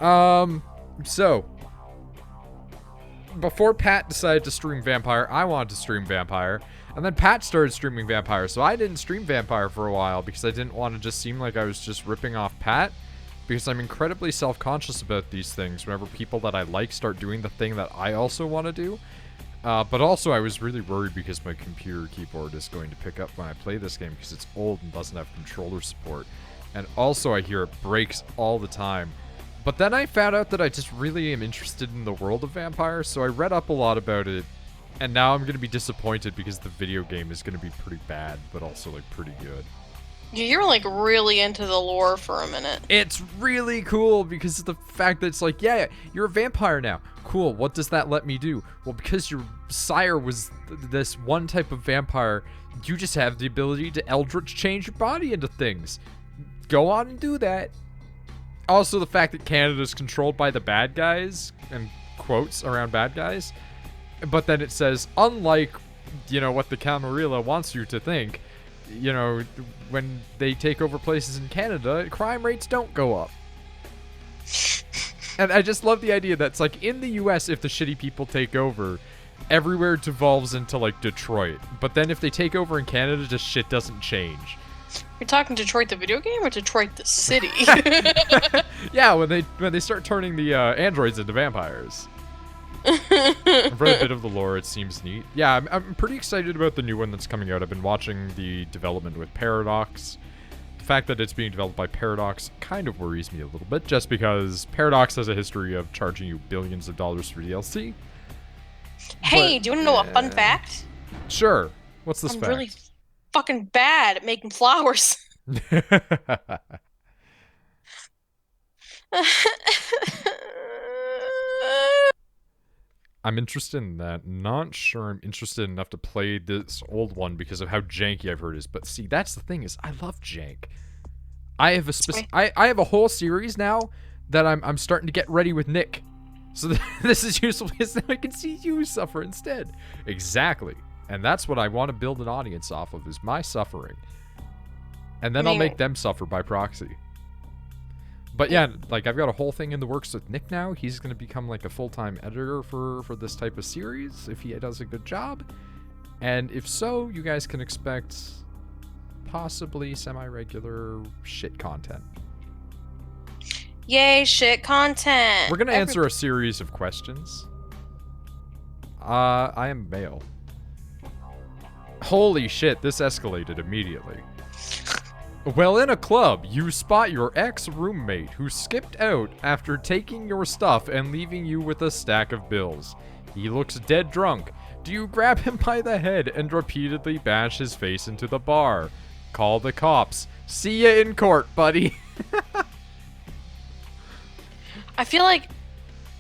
So before Pat decided to stream Vampire, I wanted to stream Vampire, and then Pat started streaming Vampire, so I didn't stream Vampire for a while because I didn't want to just seem like I was just ripping off Pat, because I'm incredibly self-conscious about these things whenever people that I like start doing the thing that I also want to do. But also I was really worried because my computer keyboard is going to pick up when I play this game because it's old and doesn't have controller support. And also I hear it breaks all the time. But then I found out that I just really am interested in the world of Vampire, so I read up a lot about it, and now I'm going to be disappointed because the video game is going to be pretty bad, but also, like, pretty good. You're, like, really into the lore for a minute. It's really cool because of the fact that it's like, yeah, you're a vampire now. Cool, what does that let me do? Well, because your sire was this one type of vampire, you just have the ability to eldritch change your body into things. Go on and do that. Also, the fact that Canada is controlled by the bad guys, and quotes around bad guys, but then it says, unlike, you know, what the Camarilla wants you to think, you know, when they take over places in Canada, crime rates don't go up. And I just love the idea that it's like, in the US, if the shitty people take over, everywhere devolves into, like, Detroit. But then if they take over in Canada, just shit doesn't change. You're talking Detroit the video game or Detroit the city? Yeah, when they start turning the androids into vampires. I've read a bit of the lore, it seems neat. Yeah, I'm pretty excited about the new one that's coming out. I've been watching the development with Paradox. The fact that it's being developed by Paradox kind of worries me a little bit, just because Paradox has a history of charging you billions of dollars for DLC. Hey, But, do you want to know a fun fact? Sure. What's this I'm fact? really fucking bad at making flowers. I'm interested in that. Not sure I'm interested enough to play this old one because of how janky I've heard it is. But see, that's the thing, is I love jank. I have I have a whole series now that I'm starting to get ready with Nick. So this is useful because now I can see you suffer instead. Exactly. And that's what I want to build an audience off of, is my suffering. And then I'll make them suffer by proxy. But yeah, like, I've got a whole thing in the works with Nick now. He's going to become, like, a full-time editor for this type of series, if he does a good job. And if so, you guys can expect possibly semi-regular shit content. Yay, shit content! We're going to answer a series of questions. I am male. Holy shit, this escalated immediately. Well, in a club, you spot your ex-roommate who skipped out after taking your stuff and leaving you with a stack of bills. He looks dead drunk. Do you grab him by the head and repeatedly bash his face into the bar? Call the cops. See ya in court, buddy. I feel like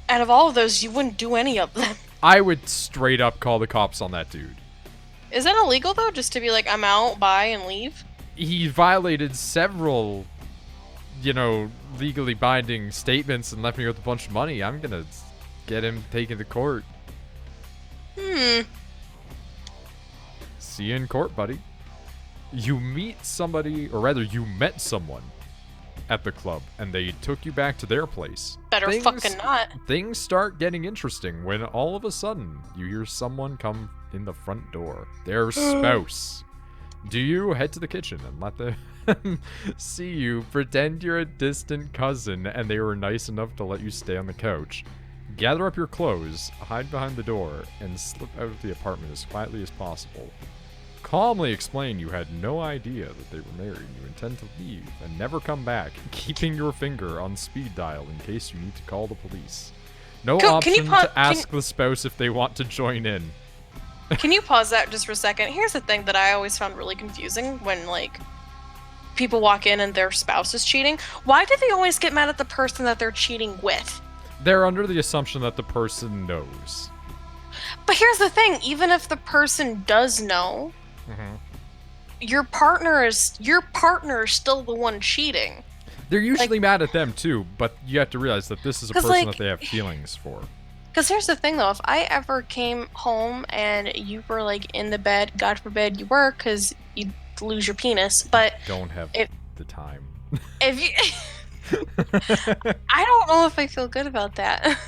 out of all of those, you wouldn't do any of them. I would straight up call the cops on that dude. Is that illegal, though? Just to be like, I'm out, bye, and leave? He violated several, you know, legally binding statements and left me with a bunch of money. I'm gonna get him taken to court. See you in court, buddy. You meet somebody, or rather, you met someone at the club, and they took you back to their place. Better fucking not. Things start getting interesting when all of a sudden you hear someone come in the front door. Their spouse. Do you head to the kitchen and let them see you, pretend you're a distant cousin and they were nice enough to let you stay on the couch, gather up your clothes, hide behind the door, and slip out of the apartment as quietly as possible? Calmly explain you had no idea that they were married and you intend to leave and never come back, keeping your finger on speed dial in case you need to call the police. No option to ask the spouse if they want to join in. Can you pause that just for a second? Here's the thing that I always found really confusing when, like, people walk in and their spouse is cheating. Why do they always get mad at the person that they're cheating with? They're under the assumption that the person knows. But here's the thing, even if the person does know, your partner is still the one cheating. They're usually mad at them too, but you have to realize that this is a person that they have feelings for. Because here's the thing, though. If I ever came home and you were, like, in the bed, God forbid you were, because you'd lose your penis, but... Don't have the time. If you... I don't know if I feel good about that.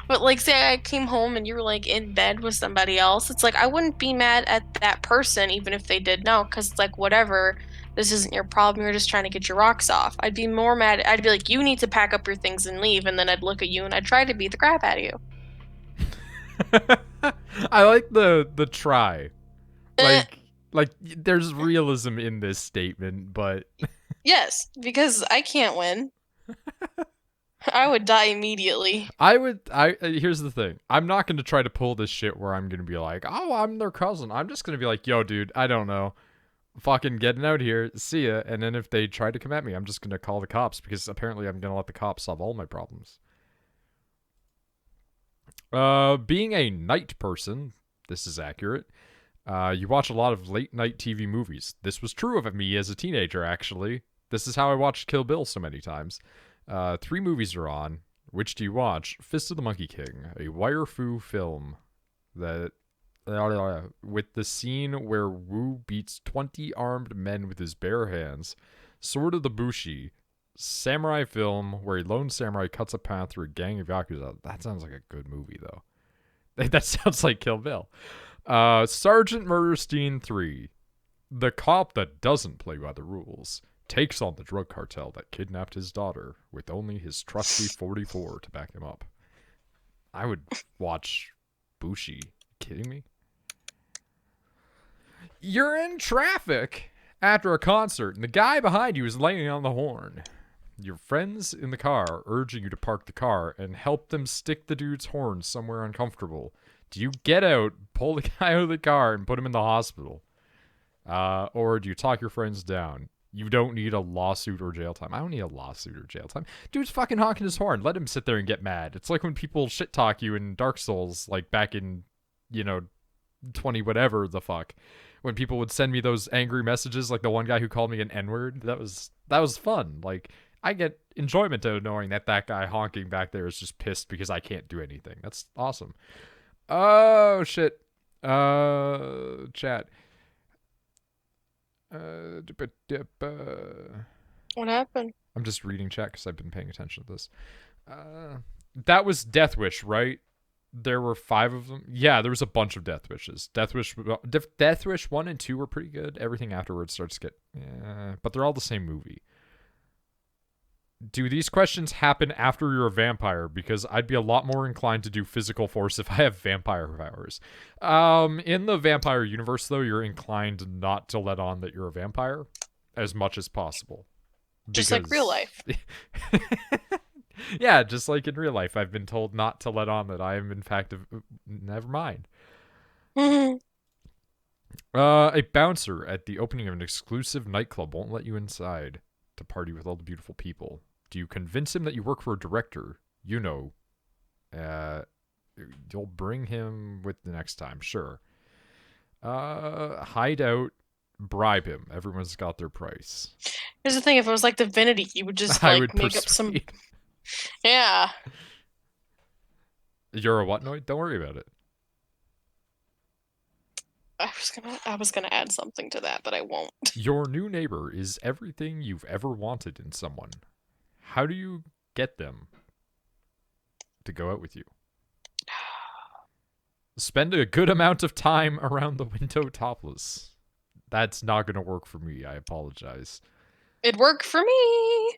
But like say I came home and you were like in bed with somebody else, it's like I wouldn't be mad at that person even if they did no, because it's like whatever, this isn't your problem. You're just trying to get your rocks off. I'd be more mad. I'd be like, you need to pack up your things and leave, and then I'd look at you and I'd try to beat the crap out of you. I like the try. Eh, Like there's realism in this statement, but yes, because I can't win. I would die immediately. I here's the thing. I'm not going to try to pull this shit where I'm going to be like, "Oh, I'm their cousin." I'm just going to be like, "Yo, dude, I don't know. Fucking getting out here. See ya." And then if they try to come at me, I'm just going to call the cops because apparently I'm going to let the cops solve all my problems. Being a night person, this is accurate. You watch a lot of late night TV movies. This was true of me as a teenager, actually. This is how I watched Kill Bill so many times. 3 movies are on. Which do you watch? Fist of the Monkey King, a wire-fu film that with the scene where Wu beats 20 armed men with his bare hands. Sword of the Bushi, samurai film where a lone samurai cuts a path through a gang of yakuza. That sounds like a good movie, though. That sounds like Kill Bill. Sergeant Murderstein 3. The cop that doesn't play by the rules takes on the drug cartel that kidnapped his daughter with only his trusty 44 to back him up. I would watch Bushi. Kidding me? You're in traffic after a concert and the guy behind you is laying on the horn. Your friends in the car are urging you to park the car and help them stick the dude's horn somewhere uncomfortable. Do you get out, pull the guy out of the car, and put him in the hospital? Or do you talk your friends down? You don't need a lawsuit or jail time. I don't need a lawsuit or jail time. Dude's fucking honking his horn. Let him sit there and get mad. It's like when people shit talk you in Dark Souls, like back in, 20 whatever the fuck. When people would send me those angry messages, like the one guy who called me an N-word. That was fun. Like, I get enjoyment out of knowing that guy honking back there is just pissed because I can't do anything. That's awesome. Oh, shit. Chat. What happened? I'm just reading chat because I've been paying attention to this. That was Death Wish, right? There were 5 of them. Yeah, there was a bunch of Death Wishes. Death Wish 1 and 2 were pretty good. Everything afterwards starts to get, but they're all the same movie. Do these questions happen after you're a vampire? Because I'd be a lot more inclined to do physical force if I have vampire powers. In the vampire universe, though, you're inclined not to let on that you're a vampire as much as possible. Just like real life. Yeah, just like in real life, I've been told not to let on that I am, in fact, never mind. A bouncer at the opening of an exclusive nightclub won't let you inside to party with all the beautiful people. Do you convince him that you work for a director? You'll bring him with the next time, sure. Hide out, bribe him. Everyone's got their price. Here's the thing: if it was like Divinity, you would just like make up some. Yeah. You're a what, Noid? Don't worry about it. I was gonna add something to that, but I won't. Your new neighbor is everything you've ever wanted in someone. How do you get them to go out with you? Spend a good amount of time around the window topless. That's not going to work for me. I apologize. It'd work for me.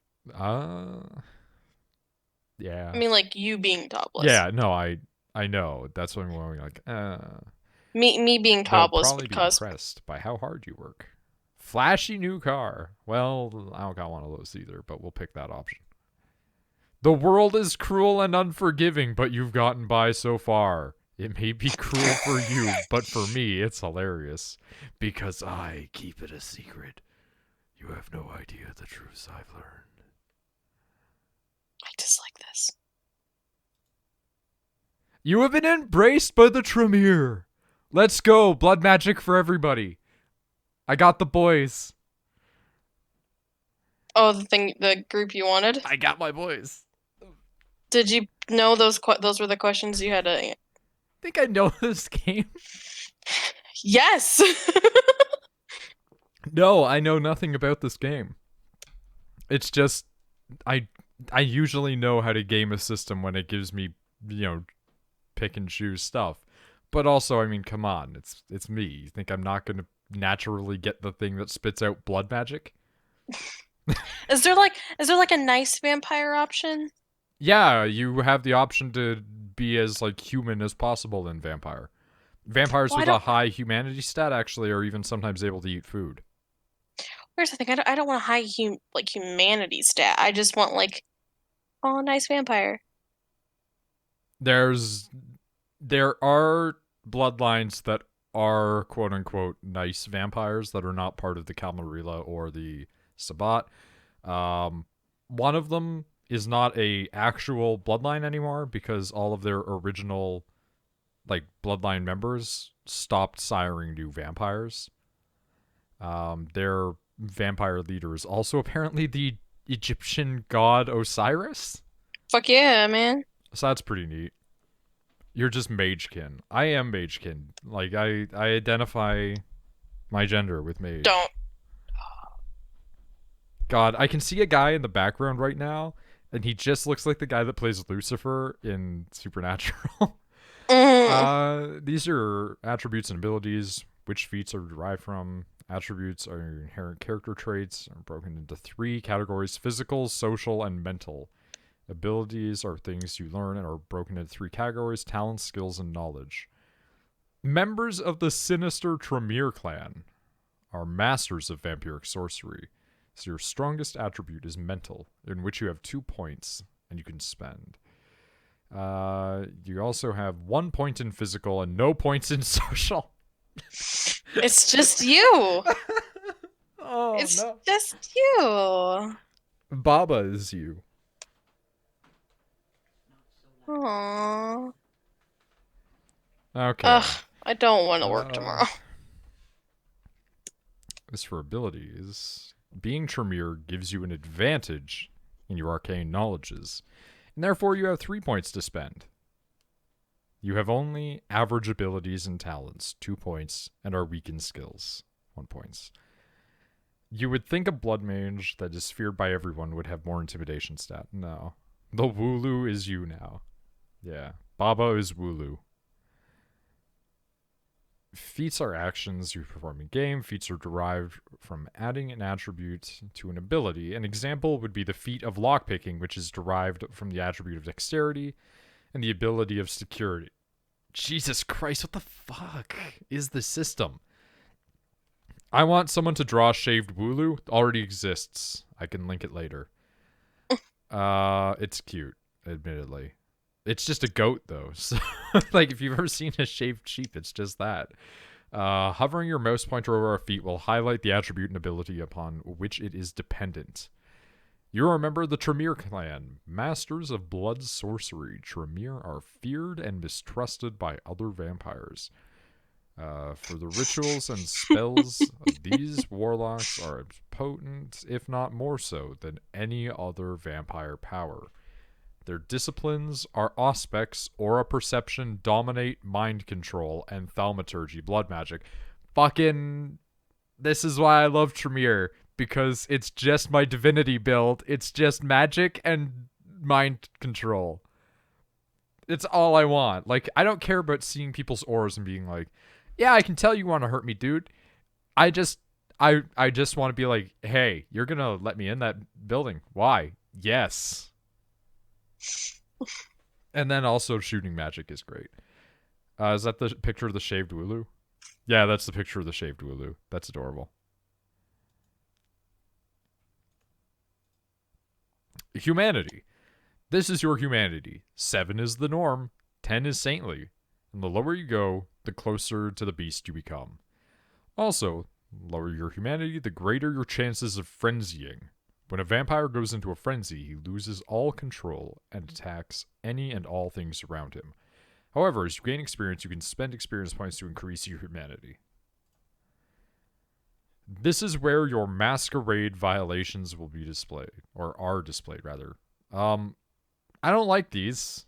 Yeah. I mean, like you being topless. Yeah, no, I know. That's what I'm going like, Me being topless would be impressed by how hard you work. Flashy new car. Well, I don't got one of those either, but we'll pick that option. The world is cruel and unforgiving, but you've gotten by so far. It may be cruel for you, but for me, it's hilarious. Because I keep it a secret. You have no idea the truths I've learned. I dislike this. You have been embraced by the Tremere. Let's go. Blood magic for everybody. I got the boys. Oh, the group you wanted? I got my boys. Did you know those were the questions you had to I think I know this game. Yes. No, I know nothing about this game. It's just I usually know how to game a system when it gives me, you know, pick and choose stuff. But also, I mean, come on, it's me. You think I'm not gonna naturally get the thing that spits out blood magic? Is there like a nice vampire option? Yeah, you have the option to be as like human as possible in vampire. Vampires Well, I with a don't. high humanity stat actually are even sometimes able to eat food. Here's the thing. I don't want a high humanity stat. I just want like, oh, nice vampire. There's there are bloodlines that are quote unquote nice vampires that are not part of the Camarilla or the Sabbat. Um, one of them is not a actual bloodline anymore because all of their original like bloodline members stopped siring new vampires. Their vampire leader is also apparently the Egyptian god Osiris. Fuck yeah, man. So that's pretty neat. You're just magekin. I am magekin. Like I identify my gender with Don't. mage. God, I can see a guy in the background right now, and he just looks like the guy that plays Lucifer in Supernatural. Mm. These are attributes and abilities. Which feats are derived from? Attributes are inherent character traits, are broken into three categories: physical, social, and mental. Abilities are things you learn and are broken into three categories: talents, skills, and knowledge. Members of the sinister Tremere clan are masters of vampiric sorcery. So your strongest attribute is mental, in which you have 2 points and you can spend. You also have 1 point in physical and no points in social. It's just you. Oh It's no. just you. Baba is you. Aww. Okay. Ugh, I don't want to work Uh, tomorrow. as for abilities, being Tremere gives you an advantage in your arcane knowledges, and therefore you have 3 points to spend. You have only average abilities and talents, 2 points, and are weak in skills, 1 points. You would think a blood mage that is feared by everyone would have more intimidation stat. No. The Wooloo is you now. Yeah. Baba is Wooloo. Feats are actions you perform in game. Feats are derived from adding an attribute to an ability. An example would be the feat of lockpicking, which is derived from the attribute of dexterity and the ability of security. Jesus Christ, what the fuck is the system? I want someone to draw shaved Wooloo. It already exists. I can link it later. It's cute, admittedly. It's just a goat though. So like if you've ever seen a shaved sheep, it's just that. Hovering your mouse pointer over a feat will highlight the attribute and ability upon which it is dependent. You remember the Tremere clan, masters of blood sorcery. Tremere are feared and mistrusted by other vampires. For the rituals and spells, these warlocks are as potent, if not more so, than any other vampire power. Their disciplines are auspex, aura perception, dominate, mind control, and thaumaturgy, blood magic. Fucking. This is why I love Tremere, because it's just my divinity build. It's just magic and mind control. It's all I want. Like, I don't care about seeing people's auras and being like, yeah, I can tell you want to hurt me, dude. I just. I just want to be like, hey, you're gonna let me in that building. Why? Yes. And then also shooting magic is great. Is that the picture of the shaved Wooloo? Yeah, that's the picture of the shaved Wooloo. That's adorable. Humanity. This is your humanity. 7 is the norm. 10 is saintly. And the lower you go, the closer to the beast you become. Also, lower your humanity, the greater your chances of frenzying. When a vampire goes into a frenzy, he loses all control and attacks any and all things around him. However, as you gain experience, you can spend experience points to increase your humanity. This is where your masquerade violations will be displayed, or are displayed, rather. I don't like these.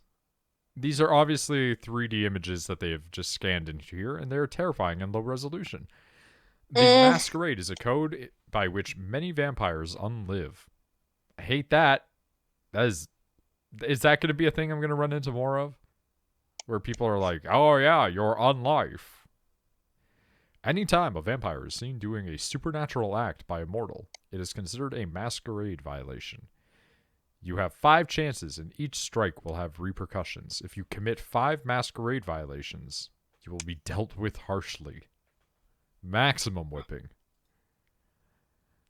These are obviously 3D images that they have just scanned into here, and they're terrifying and low resolution. The Masquerade is a code by which many vampires unlive. I hate that. That is that going to be a thing I'm going to run into more of? Where people are like, oh yeah, you're on life. Anytime a vampire is seen doing a supernatural act by a mortal, it is considered a masquerade violation. You have 5 chances, and each strike will have repercussions. If you commit 5 masquerade violations, you will be dealt with harshly. Maximum whipping.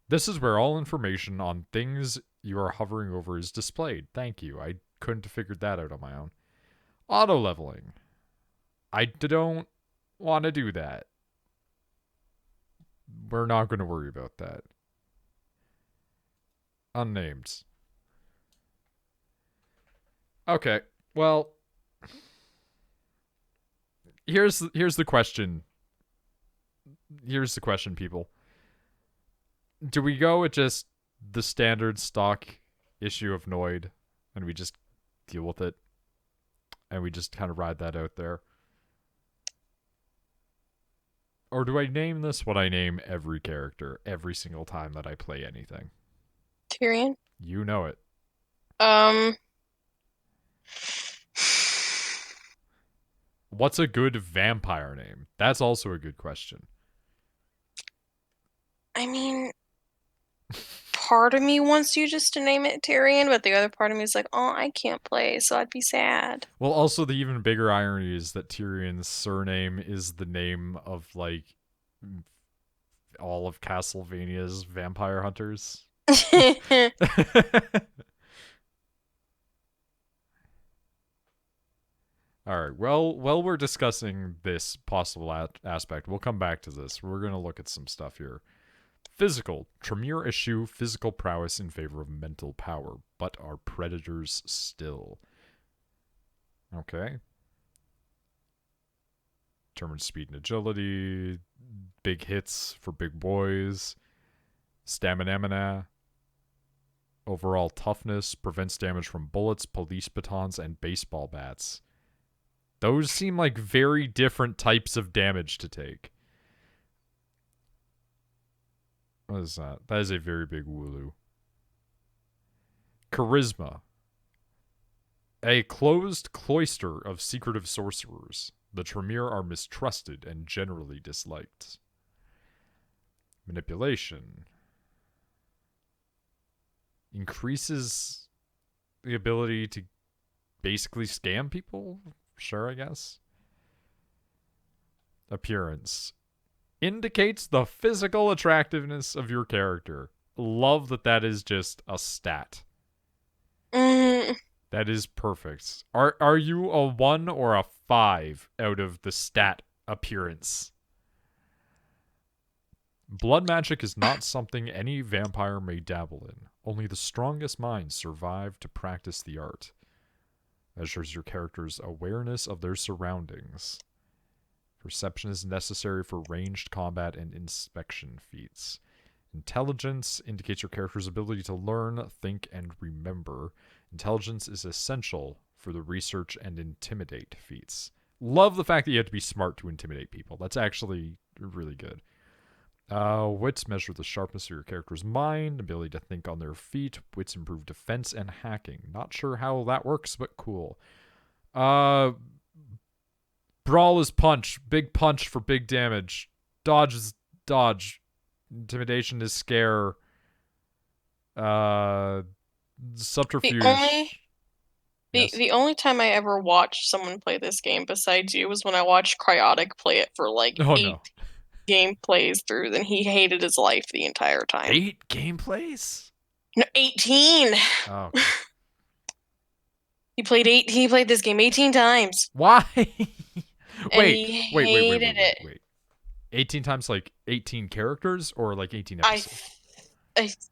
This is where all information on things you are hovering over is displayed. Thank you. I couldn't have figured that out on my own. Auto leveling. I don't want to do that. We're not going to worry about that. Unnamed. Okay. Well, here's the question. Here's the question, people. Do we go with just the standard stock issue of Noid and we just deal with it and we just kind of ride that out there? Or do I name this what I name every character every single time that I play anything? Tyrion. You know it. Um. What's a good vampire name? That's also a good question. I mean, part of me wants you just to name it Tyrion, but the other part of me is like, oh, I can't play, so I'd be sad. Well, also the even bigger irony is that Tyrion's surname is the name of like all of Castlevania's vampire hunters. All right. Well, while we're discussing this possible aspect, we'll come back to this. We're going to look at some stuff here. Physical. Tremere eschew physical prowess in favor of mental power, but are predators still. Okay. Determine speed and agility. Big hits for big boys. Stamina. Overall toughness. Prevents damage from bullets, police batons, and baseball bats. Those seem like very different types of damage to take. What is that? That is a very big wooloo. Charisma. A closed cloister of secretive sorcerers. The Tremere are mistrusted and generally disliked. Manipulation. Increases the ability to basically scam people? Sure, I guess. Appearance. Indicates the physical attractiveness of your character. Love that is just a stat. That is perfect. Are you a 1 or a 5 out of the stat appearance? Blood magic is not something any vampire may dabble in. Only the strongest minds survive to practice the art. Measures your character's awareness of their surroundings. Perception is necessary for ranged combat and inspection feats. Intelligence indicates your character's ability to learn, think, and remember. Intelligence is essential for the research and intimidate feats. Love the fact that you have to be smart to intimidate people. That's actually really good. Wits measure the sharpness of your character's mind, ability to think on their feet. Wits improve defense and hacking. Not sure how that works, but cool. Brawl is punch. Big punch for big damage. Dodge is dodge. Intimidation is scare. Subterfuge. The only time I ever watched someone play this game besides you was when I watched Cryotic play it for like 8 gameplays through. Then he hated his life the entire time. 8 gameplays? No, 18. Oh. He played this game 18 times. Why? wait. 18 times like 18 characters or like 18 episodes?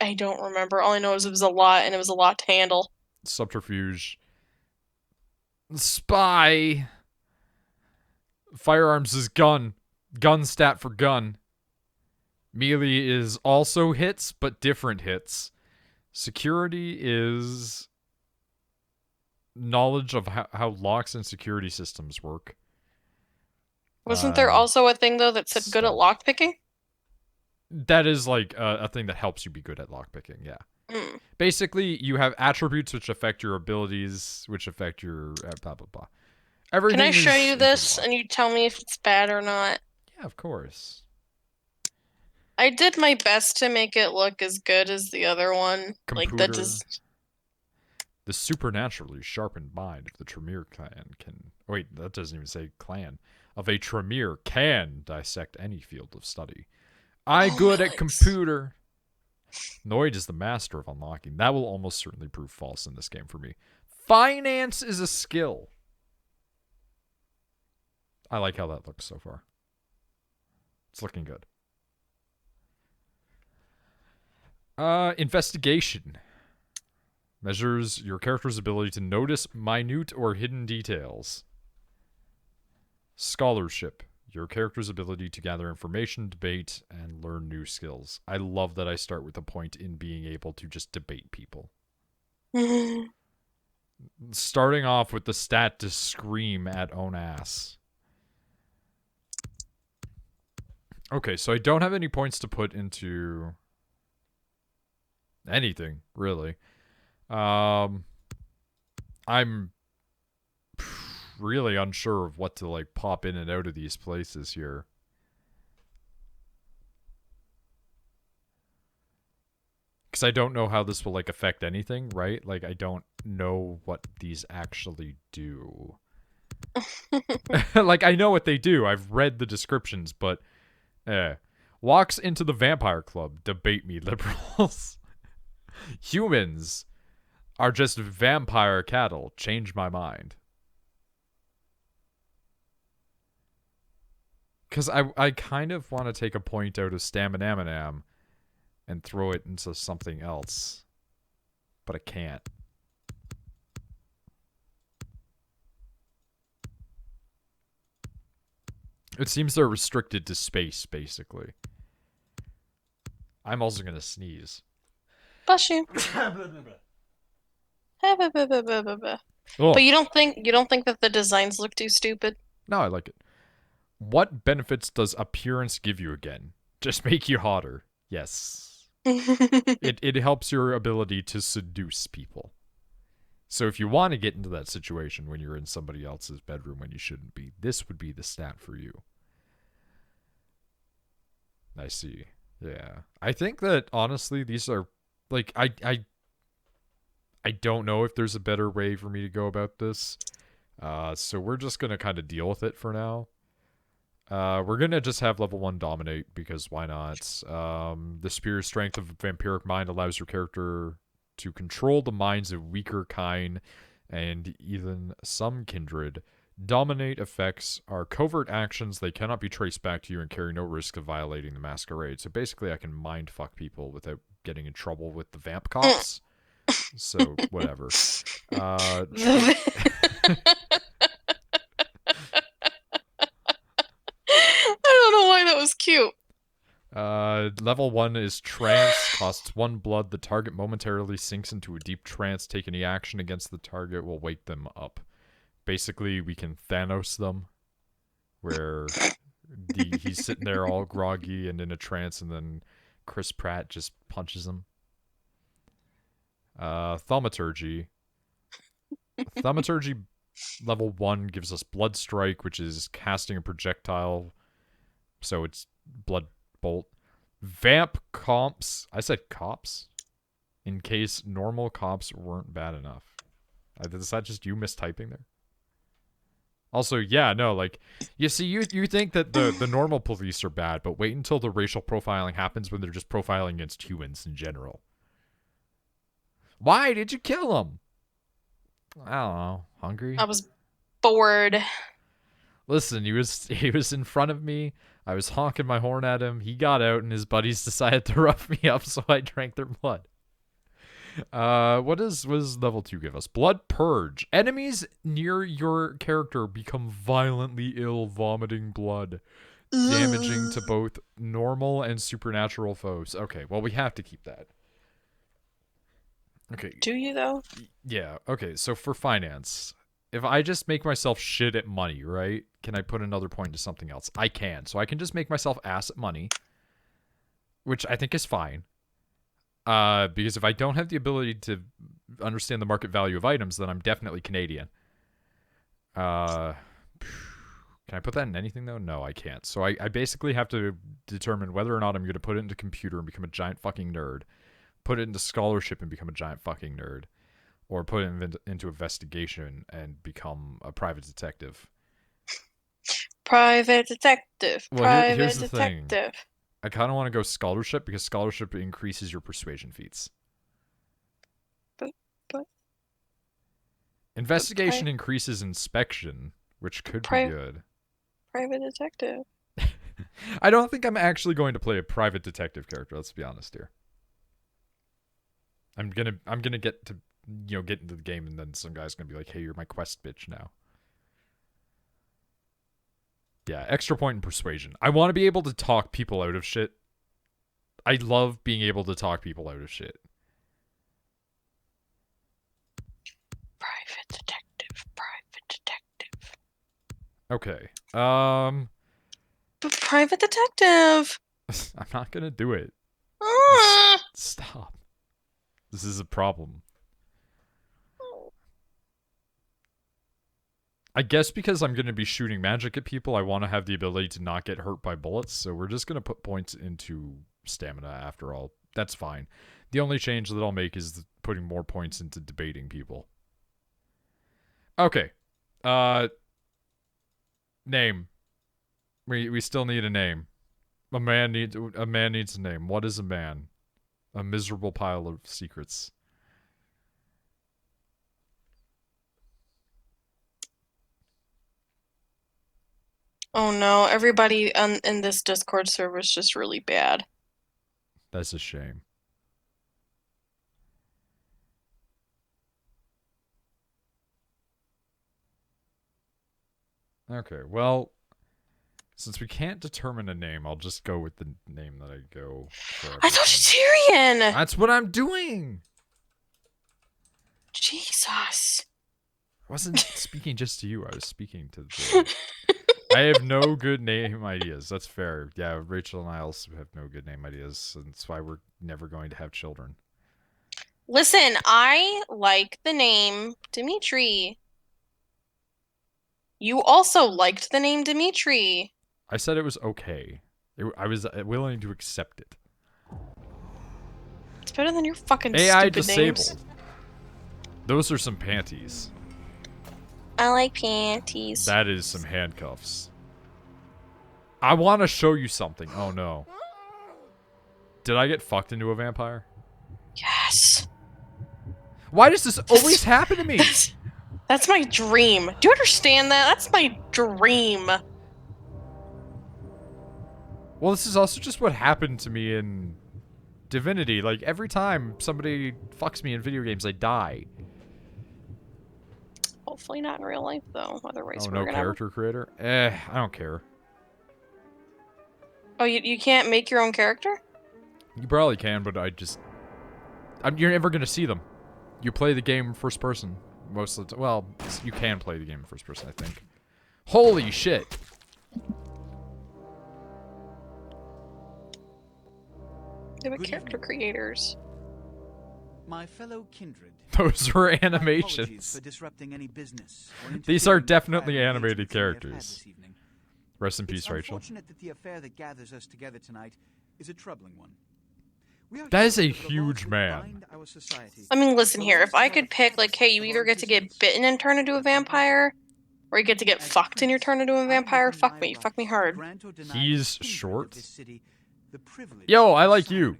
I don't remember. All I know is it was a lot and it was a lot to handle. Subterfuge. Spy. Firearms is gun. Gun stat for gun. Melee is also hits, but different hits. Security is knowledge of how locks and security systems work. Wasn't there also a thing, though, that said good at lockpicking? That is like a thing that helps you be good at lockpicking, yeah. Mm. Basically, you have attributes which affect your abilities, which affect your blah blah blah. Can I Everything show is you this interlocked. and you tell me if it's bad or not? Yeah, of course. I did my best to make it look as good as the other one. Like that Computer. just The supernaturally sharpened mind of the Tremere clan can. Wait, that doesn't even say clan. Of a Tremere can dissect any field of study. I oh my good at legs. computer. Noid is the master of unlocking. That will almost certainly prove false in this game for me. Finance is a skill. I like how that looks so far. It's looking good. Investigation. Measures your character's ability to notice minute or hidden details. Scholarship. Your character's ability to gather information, debate, and learn new skills. I love that I start with a point in being able to just debate people. Starting off with the stat to scream at own ass. Okay, so I don't have any points to put into anything, really. I'm really unsure of what to like pop in and out of these places here. Because I don't know how this will like affect anything, right? Like I don't know what these actually do. Like I know what they do. I've read the descriptions, but walks into the vampire club. Debate me, liberals. Humans are just vampire cattle. Change my mind. Because I kind of want to take a point out of Staminaminam and throw it into something else. But I can't. It seems they're restricted to space, basically. I'm also going to sneeze. Bless you. Oh, But you don't think that the designs look too stupid? no, I like it. What benefits does appearance give you again? Just make you hotter. Yes. It helps your ability to seduce people. So if you want to get into that situation when you're in somebody else's bedroom when you shouldn't be, this would be the stat for you. I see. Yeah. I think that honestly these are like I don't know if there's a better way for me to go about this. So we're just gonna kind of deal with it for now. We're gonna just have level 1 dominate because why not? The superior strength of vampiric mind allows your character to control the minds of weaker kind and even some kindred. Dominate effects are covert actions. They cannot be traced back to you and carry no risk of violating the Masquerade. So basically, I can mind fuck people without getting in trouble with the vamp cops. So whatever. I don't know why that was cute. Level 1 is trance, costs 1 blood. The target momentarily sinks into a deep trance. Take any action against the target will wake them up. Basically, we can Thanos them, where he's sitting there all groggy and in a trance, and then Chris Pratt just punches him. Thaumaturgy. Thaumaturgy level 1 gives us Blood Strike, which is casting a projectile, so it's blood bolt. Vamp comps. I said cops in case normal cops weren't bad enough. Is that just you mistyping there? Also, yeah, no, like you see, you think that the normal police are bad, but wait until the racial profiling happens when they're just profiling against humans in general. Why did you kill him? I don't know. Hungry? I was bored. Listen, he was in front of me. I was honking my horn at him. He got out, and his buddies decided to rough me up, so I drank their blood. What does level 2 give us? Blood Purge. Enemies near your character become violently ill, vomiting blood, damaging to both normal and supernatural foes. Okay, well, we have to keep that. Okay. Do you though? Yeah, okay, so for finance, if I just make myself shit at money, right? Can I put another point to something else? I can. So I can just make myself ass at money, which I think is fine. Because if I don't have the ability to understand the market value of items, then I'm definitely Canadian. Can I put that in anything, though? No, I can't. So I basically have to determine whether or not I'm going to put it into computer and become a giant fucking nerd, put it into scholarship and become a giant fucking nerd, or put it into investigation and become a private detective. Private detective. Well, Private here's the detective. thing. I kind of want to go scholarship because scholarship increases your persuasion feats. But Investigation increases inspection, which could be good. Private detective. I don't think I'm actually going to play a private detective character. Let's be honest here. I'm gonna get to get into the game, and then some guy's gonna be like, "Hey, you're my quest bitch now." Yeah, extra point in persuasion. I want to be able to talk people out of shit. I love being able to talk people out of shit. Private detective. Private detective. Okay. But private detective. I'm not gonna do it. Stop. This is a problem. I guess because I'm going to be shooting magic at people, I want to have the ability to not get hurt by bullets, so we're just going to put points into stamina after all. That's fine. The only change that I'll make is putting more points into debating people. Okay. Name. We still need a name. A man needs a name. What is a man? A miserable pile of secrets. Oh no, everybody in this Discord server is just really bad. That's a shame. Okay, well, since we can't determine a name, I'll just go with the name that I go for. I thought you Tyrion! That's what I'm doing! Jesus. I wasn't speaking just to you, I was speaking to the... I have no good name ideas. That's fair. Yeah, Rachel and I also have no good name ideas, and that's why we're never going to have children. Listen, I like the name Dimitri. You also liked the name Dimitri. I said it was okay. I was willing to accept it. It's better than your fucking AI stupid disabled. names. Those are some panties. I like panties. That is some handcuffs. I want to show you something. Oh no. Did I get fucked into a vampire? Yes. Why does this always happen to me? That's my dream. Do you understand that? That's my dream. Well, this is also just what happened to me in Divinity. Like, every time somebody fucks me in video games, I die. Hopefully not in real life, though. Otherwise, Oh, we're no gonna character creator? I don't care. Oh, you can't make your own character? You probably can, but you're never gonna see them. You play the game first person most of the time. Well, you can play the game first person, I think. Holy shit! They have character creators. My fellow kindred. Those were animations. For disrupting any business These are definitely animated characters. Rest in peace, Rachel. It's unfortunate that the affair that gathers us together tonight is a troubling one. That is a huge man. I mean, listen here. If I could pick, like, hey, you either get to get bitten and turn into a vampire, or you get to get fucked and you turn into a vampire, fuck me. Fuck me hard. He's short. Yo, I like you.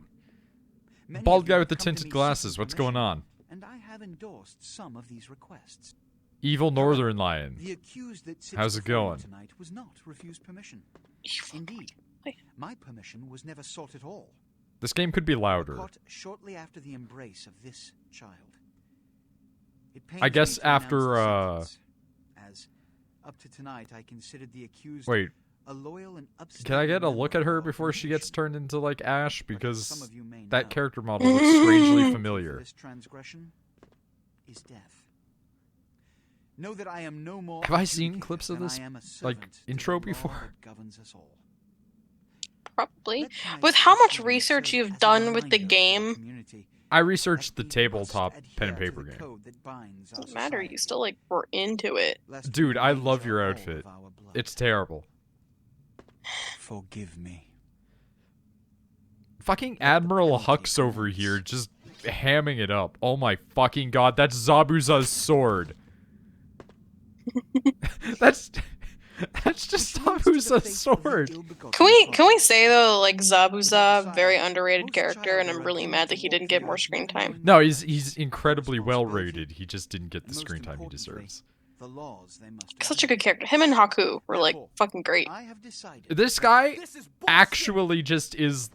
Bald guy with the tinted glasses. What's going on? And I have endorsed some of these requests. Evil Northern Lion. The accused that sits How's it before going? me tonight was not refused permission. Indeed, my permission was never sought at all. This game could be louder. Caught shortly after the embrace of this child. I guess after as up to tonight I considered the accused wait. a loyal and Can I get a member look at of her our before she gets turned into like Ash? Because some of you may that know, character model looks strangely familiar. this transgression is death. Know that I am no more Have I a seen fugitive clips of than this, I am a like, servant to intro the law before? that governs us all. probably. Let tonight's With how much proceedings research serve you've as a done with the reminder to our game, community I that researched the we tabletop must pen and adhere to paper the game. code that binds our doesn't matter. You society, still like were into it. lest we Dude, I love endanger your all outfit. of our blood. It's terrible. Forgive me. Fucking Admiral Hux over here just hamming it up. Oh my fucking god, that's Zabuza's sword. that's just Zabuza's sword. Can we say though, like Zabuza, very underrated character, and I'm really mad that he didn't get more screen time. No, he's incredibly well rated. He just didn't get the screen time he deserves. Such a good character. Him and Haku were like fucking great. This guy actually just is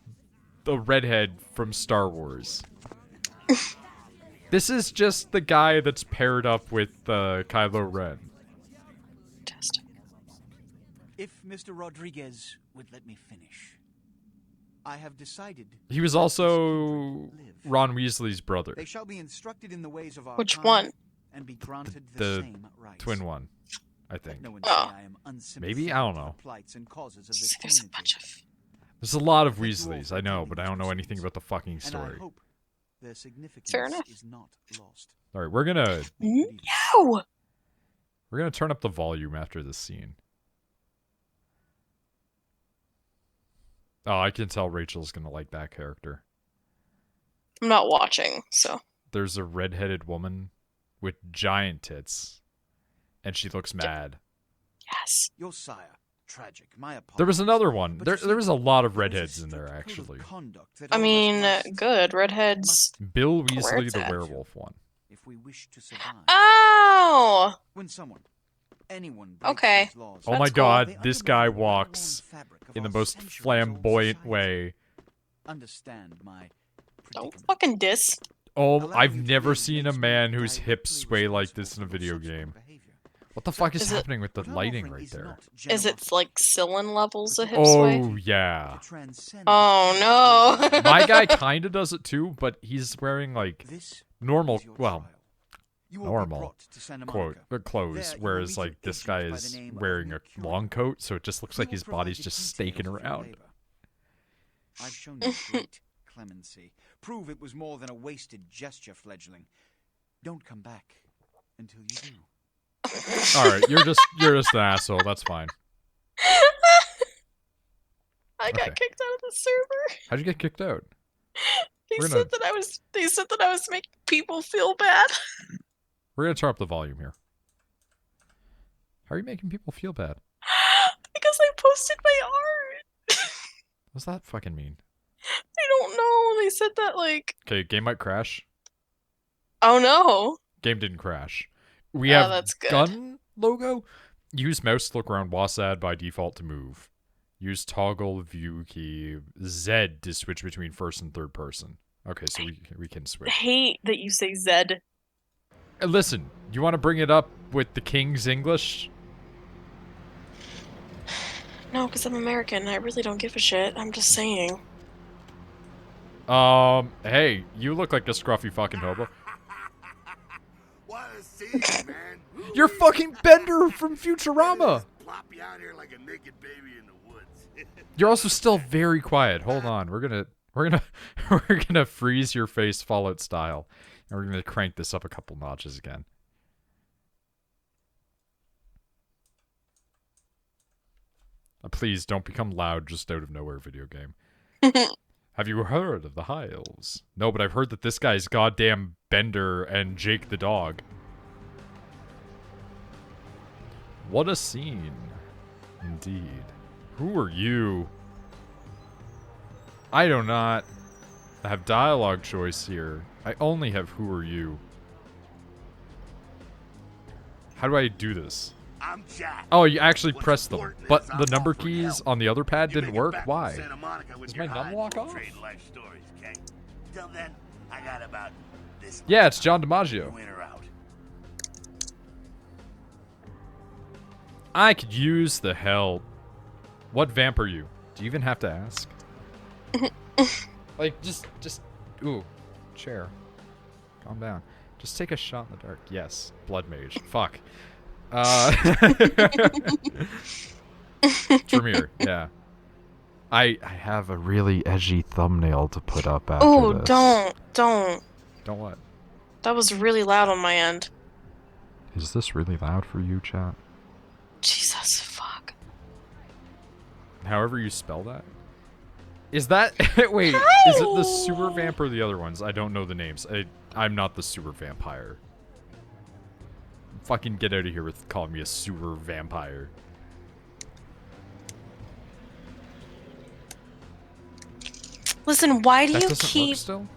the redhead from Star Wars. This is just the guy that's paired up with Kylo Ren. Fantastic. If Mr. Rodriguez would let me finish, I have decided. He was also Ron Weasley's brother. They shall be instructed in the ways of our Which kind one? and be granted The same rights. twin one, I think. No one Oh. say I am Maybe? I don't know. unsympathetic to the plights and causes of this There's a community. bunch of. There's a lot of Weasleys, I know, but I don't know anything about the fucking And I story. hope their significance Fair enough. is not lost. All right, we're gonna No. turn up the volume after this scene. Oh, I can tell Rachel's gonna like that character. I'm not watching, so. There's a redheaded woman with giant tits, and she looks mad. Yes. Your sire, tragic. My apologies. There was another one. But There you see, was a lot of there is a redheads in there, strict code of actually. conduct that I all of us mean, must- good. Redheads. Bill Where Weasley, it's the at. werewolf one. If we wish to survive. Oh! When someone, anyone breaks Okay. these laws, Oh my That's cool. god, they this undermine guy the well-worn walks fabric of in the our most centuries-old flamboyant society. way. Understand my Don't predicament. fucking diss. Oh, Allowing I've you to never live seen a makes me man whose directly hips sway like this in a responsible for video subsequent game. behavior. What the fuck is Is it- happening with the What I'm lighting offering right is there? not Is generosity, it like Cylon levels but of the hip sway? Oh, yeah. to transcend Oh, the no. My guy kinda does it too, but he's wearing like This normal, is your well, trial. You will be normal brought to Santa quote Monica. clothes, There you will whereas meet like an this agent guy by the is name of wearing a Mercurial. long coat, so it just looks He like will his provide body's the just details staking of your around. labor. I've shown you great clemency. Prove it was more than a wasted gesture, fledgling. Don't come back until you do. All right, you're just an asshole. That's fine. I got Okay. kicked out of the server. How'd you get kicked out? They We're said gonna- that I was. They said that I was making people feel bad. We're gonna turn up the volume here. How are you making people feel bad? Because I posted my art. What's that fucking mean? I don't know. They said that like. Okay, game might crash. Oh no. Game didn't crash. We Oh, have that's good. gun logo. Use mouse to look around WASD by default to move. Use toggle view key Z to switch between first and third person. Okay, so we can I switch. hate that you say Zed. Listen, you want to bring it up with the King's English? No, because I'm American. I really don't give a shit. I'm just saying. Hey, you look like a scruffy fucking hobo. What a scene, man. You're fucking Bender from Futurama. Plop you out here like a naked baby in the woods. You're also still very quiet. Hold on, we're gonna freeze your face Fallout style, and we're gonna crank this up a couple notches again. Please don't become loud just out of nowhere, video game. Have you heard of the High Elves? No, but I've heard that this guy's goddamn Bender and Jake the dog. What a scene. Indeed. Who are you? I do not have dialogue choice here. I only have who are you. How do I do this? I'm Jack. Oh, you actually What's press them, important but is the I'm number offering keys help. on the other pad You didn't make it work. back from Why? Santa Monica with Is your my hide numlock and off? trade life stories, okay? Till then, I got about this. Yeah, it's John You DiMaggio. in or out? I could use the help. What vamp are you? Do you even have to ask? Like, just, ooh, chair. Calm down. Just take a shot in the dark. Yes, blood mage. Fuck. Tremere, yeah. I have a really edgy thumbnail to put up after Oh, this. don't. Don't what? That was really loud on my end. Is this really loud for you, chat? Jesus, fuck. However you spell that? Is that... Wait, Hi! is it the super vamp or the other ones? I don't know the names. I'm not the super vampire. Fucking get out of here with calling me a super vampire. Listen, why do That you doesn't keep... work still?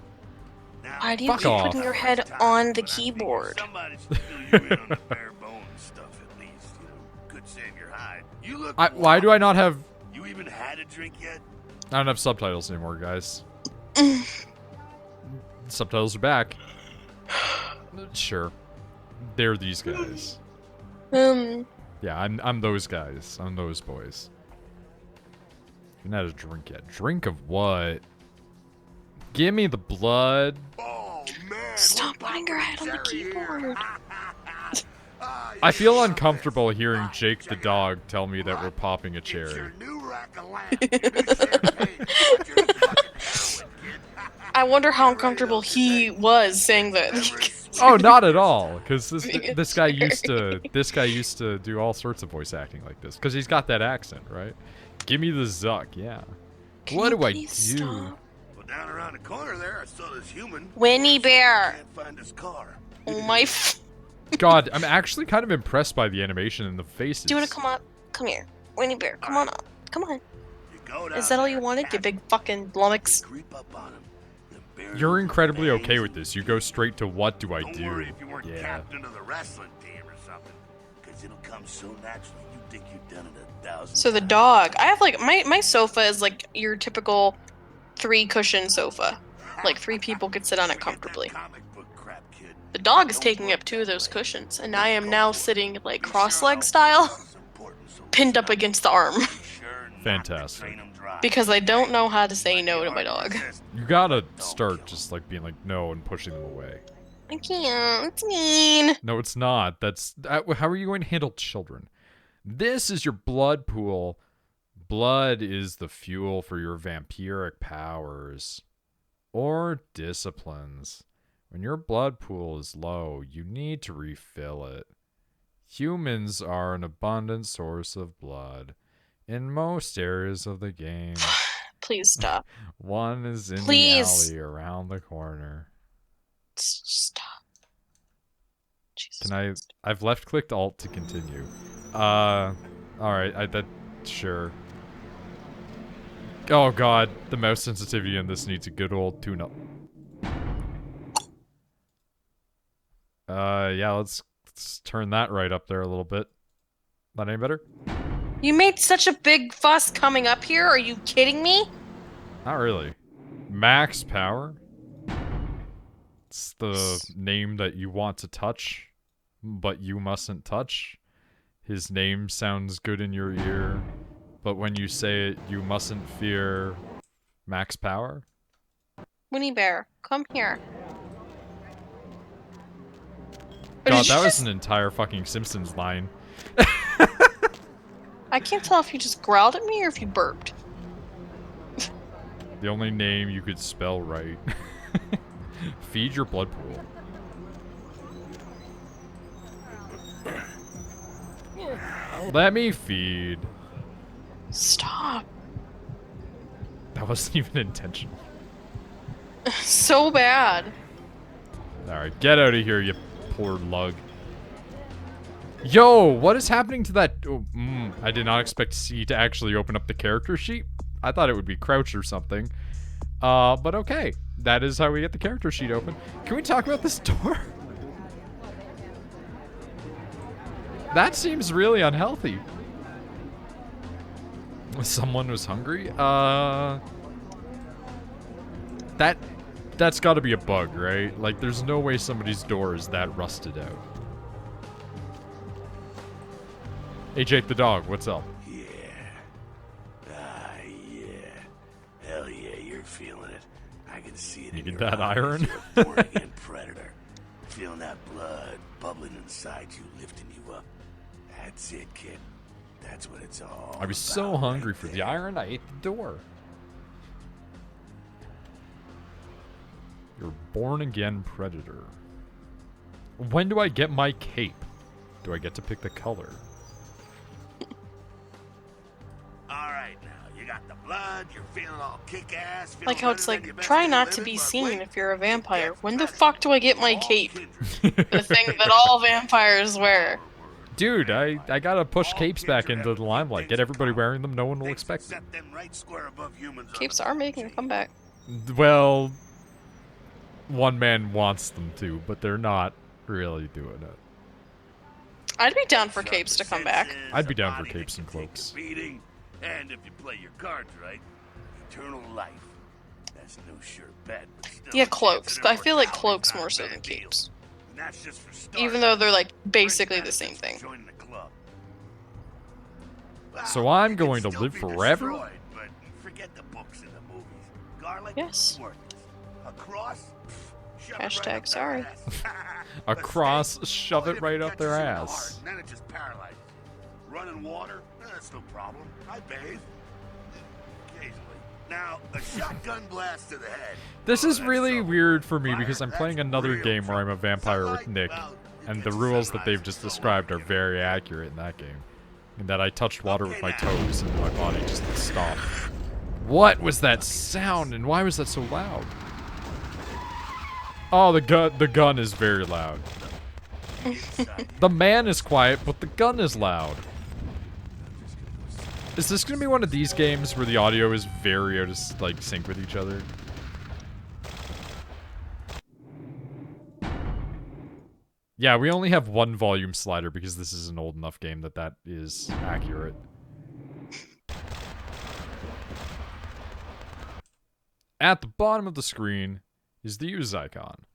Why do you Fuck keep off. putting your head on the keyboard? Somebody should fill you in on the bare bones stuff at least. You know, could save your hide. You look. Why do I not have... You even had a drink yet? I don't have subtitles anymore, guys. Subtitles are back. Sure. They're these guys. Yeah, I'm those guys. I'm those boys. You're not a drink yet. Drink of what? Give me the blood. Oh man! Stop putting your head on the keyboard. I feel uncomfortable hearing Jake the dog tell me that we're popping a It's your cherry. new rack of lamp. New champagne. Put your fucking heroin, kid. I wonder how uncomfortable he was saying that. Oh, not at all, because this guy used to do all sorts of voice acting like this, because he's got that accent, right? Give me the zuck, yeah. What do I do? Stop? Well, down around the corner there, I saw this human. Winnie Bear. Can't find his car. Oh my. God, I'm actually kind of impressed by the animation and the faces. Do you want to come up? Come here. Winnie Bear, come on up. Come on. You go down Is that all you there, wanted, you tap big fucking lummox? creep up on him. then bury You're him incredibly with okay bangs. with this. You go straight to what do I Don't do? worry if you weren't Yeah. captain of the wrestling team or something, because it'll come so naturally you think you've done it 1,000 So the times. dog. I have like my sofa is like your typical 3-cushion sofa. Like 3 people could sit on it Forget that comfortably. comic book crap, kid. The dog is Don't taking work up 2 of that those way. cushions, and I am now sitting like Be sure cross-leg Alpha style, is important, so pinned up listen against the arm, Be sure not to Fantastic. drain 'em dry. because I don't know how to say Might no be to my hard dog. resist. You gotta Don't start kill just like being like no and pushing them away. I can't. It's mean. No, it's not. How are you going to handle children? This is your blood pool. Blood is the fuel for your vampiric powers or disciplines. When your blood pool is low, you need to refill it. Humans are an abundant source of blood in most areas of the game. Please stop. One is in Please. the alley around the corner. Stop. Jesus Can I? Christ. I've left clicked Alt to continue. Alright, sure. Oh god, the mouse sensitivity in this needs a good old tune-up. Yeah, let's turn that right up there a little bit. That any better? You made such a big fuss coming up here. Are you kidding me? Not really. Max power? It's the name that you want to touch, but you mustn't touch. His name sounds good in your ear, but when you say it, you mustn't fear max power. Winnie Bear, come here. Or God, did you that was just- an entire fucking Simpsons line. I can't tell if you just growled at me or if you burped. The only name you could spell right. Feed your blood pool. Let me feed. Stop. That wasn't even intentional. So bad. Alright, get out of here, you poor lug. Yo, what is happening to that? Oh, I did not expect C to actually open up the character sheet. I thought it would be crouch or something. But okay. That is how we get the character sheet open. Can we talk about this door? That seems really unhealthy. Someone was hungry? That's gotta be a bug, right? Like, there's no way somebody's door is that rusted out. Hey, Jake the dog, what's up? Yeah. Yeah. Hell yeah, you're feeling it. I can see it You in get your that eyes. iron? You're a born-again predator. Feeling that blood bubbling inside you, lifting you up. That's it, kid. That's what it's all I was so about hungry right for the there. iron, I ate the door. You're born again predator. When do I get my cape? Do I get to pick the color? Alright now, you got the blood, you're feeling all kick-ass. Like how it's like, try not to be seen if you're a vampire. When the fuck do I get my cape? The thing that all vampires wear. Dude, I gotta push capes back into the limelight. Get everybody wearing them, no one will expect them. Capes are making a comeback. Well, one man wants them to, but they're not really doing it. I'd be down for capes to come back. I'd be down for capes and cloaks. And if you play your cards right, eternal life. That's no sure bet, but still Yeah, a cloaks. chance But I it feel works like out. cloaks It's not more a so bad than deal. capes. And that's just for starters. Even though they're like basically Fringe the same benefits thing. of joining the club. So Well, I'm you can going to still live be forever? destroyed, but forget the books and the movies. Garlic, Yes. worthless. A cross, pff, shove it Hashtag right up their sorry. ass. A But cross, stay, shove only it if right it up their catches you in the ass. heart, and then it just paralyzes you. Running water, that's no problem. I bathe. Occasionally. Now, a shotgun blast to the head. This Oh, is that's really trouble. weird for me Fire, because I'm that's playing another real game where I'm a trouble. vampire with Sunlight, Nick, well, you and get the to rules that sunrise they've and just so described are on. very accurate in that game. And that I touched water with my Okay, now. toes and my body just stopped. What was that sound and why was that so loud? Oh, the gun is very loud. The man is quiet, but the gun is loud. Is this gonna be one of these games where the audio is very out of like sync with each other? Yeah, we only have one volume slider because this is an old enough game that is accurate. At the bottom of the screen is the use icon.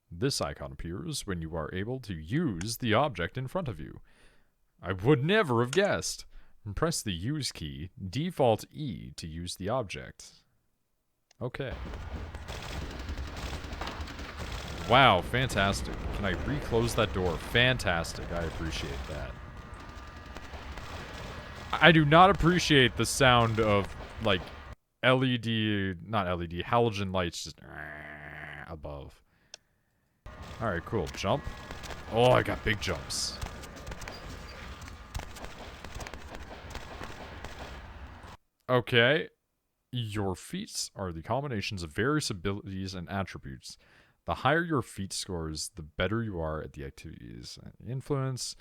This icon appears when you are able to use the object in front of you. I would never have guessed. Press the use key, default E to use the object. Okay. Wow, fantastic. Can I reclose that door? Fantastic. I appreciate that. I do not appreciate the sound of, like, LED, not LED, halogen lights just above. Alright, cool. Jump. Oh, I got big jumps. Okay. Your feats are the combinations of various abilities and attributes. The higher your feat scores, the better you are at the activities. Influence.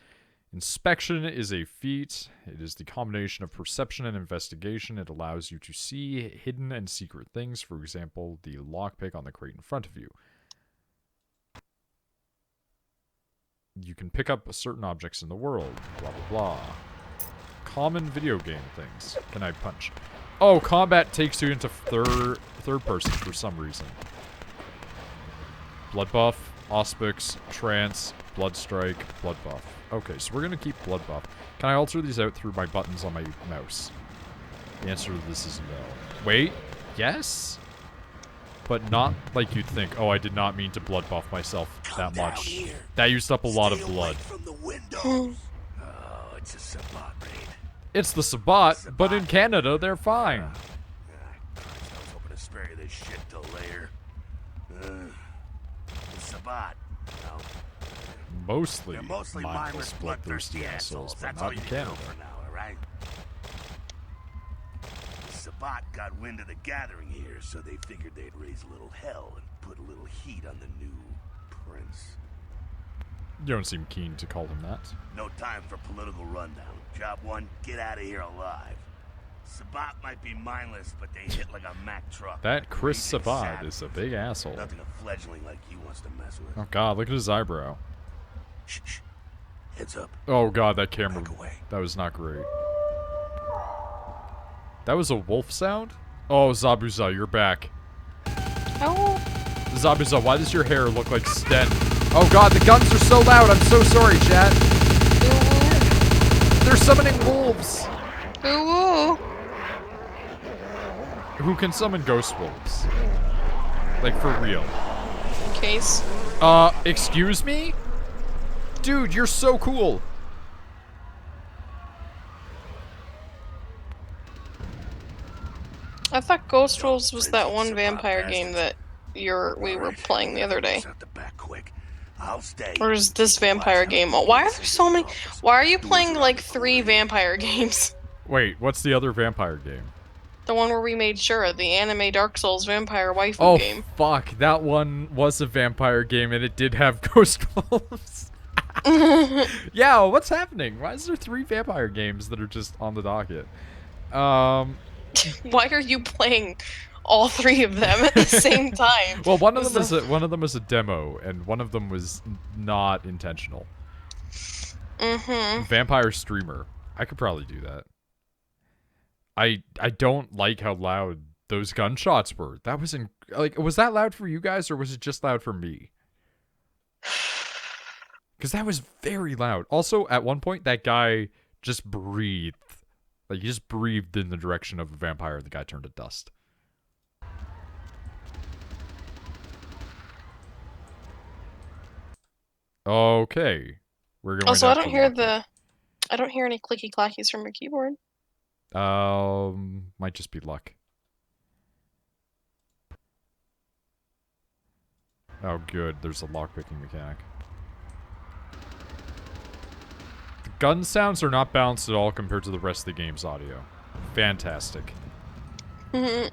Inspection is a feat. It is the combination of perception and investigation. It allows you to see hidden and secret things. For example, the lockpick on the crate in front of you. You can pick up certain objects in the world. Blah, blah, blah. Common video game things. Can I punch? Oh, combat takes you into third person for some reason. Blood buff, Auspix, Trance, Blood Strike, Blood buff. Okay, so we're going to keep Blood buff. Can I alter these out through my buttons on my mouse? The answer to this is no. Wait, yes? But not like you'd think. Oh, I did not mean to blood buff myself that much. That used up a lot of blood. From the windows. Oh, it's a Sabbat raid. It's the Sabbat, but in Canada, they're fine. I was hoping to spare you this shit till later. The Sabbat, you know, Mostly, they're mostly mindless, mindless, bloodthirsty bloodthirsty assholes, but That's not all in you can Canada. know for now, all right? The Sabbat got wind of the gathering here, so they figured they'd raise a little hell and put a little heat on the new prince. You don't seem keen to call him that. No time for political rundown. Job one, get out of here alive. Sabbat might be mindless, but they hit like a Mack truck. That Chris Raging Sabat savage. is a big asshole. Nothing a fledgling like you wants to mess with. Oh god, look at his eyebrow. Shh, shh. Heads up. Oh god, that camera. Back away. That was not great. That was a wolf sound? Oh, Zabuza, you're back. Oh, Zabuza, why does your hair look like Sten? Oh god, the guns are so loud. I'm so sorry, chat. They're summoning wolves. ooh, Who can summon ghost wolves? Like, for real. case. Excuse me? Dude, you're so cool. I thought Ghost Yo, Wolves was Prince that of one Sabbat vampire game bastards. that we were Alright, playing the other day. get out the back quick. I'll stay. Or is this Keep your vampire eyes out game? for Why are police there and so get many? the office. Why are you Doors playing are like on the 3 corner. vampire games? Wait, what's the other vampire game? The one where we made sure, the anime Dark Souls vampire waifu Oh, game. fuck. That one was a vampire game, and it did have Ghost Wolves. Yeah, what's happening? Why is there 3 vampire games that are just on the docket? Why are you playing all 3 of them at the same time? Well, one of them was a demo, and one of them was not intentional. Vampire streamer. I could probably do that. I don't like how loud those gunshots were. That was was that loud for you guys, or was it just loud for me? Because that was very loud. Also, at one point, that guy just breathed. Like, he just breathed in the direction of a vampire, and the guy turned to dust. Okay. We're going Also, I to don't hear any clicky clackies from your keyboard. Might just be luck. Oh, good. There's a lockpicking mechanic. The gun sounds are not balanced at all compared to the rest of the game's audio. Fantastic. You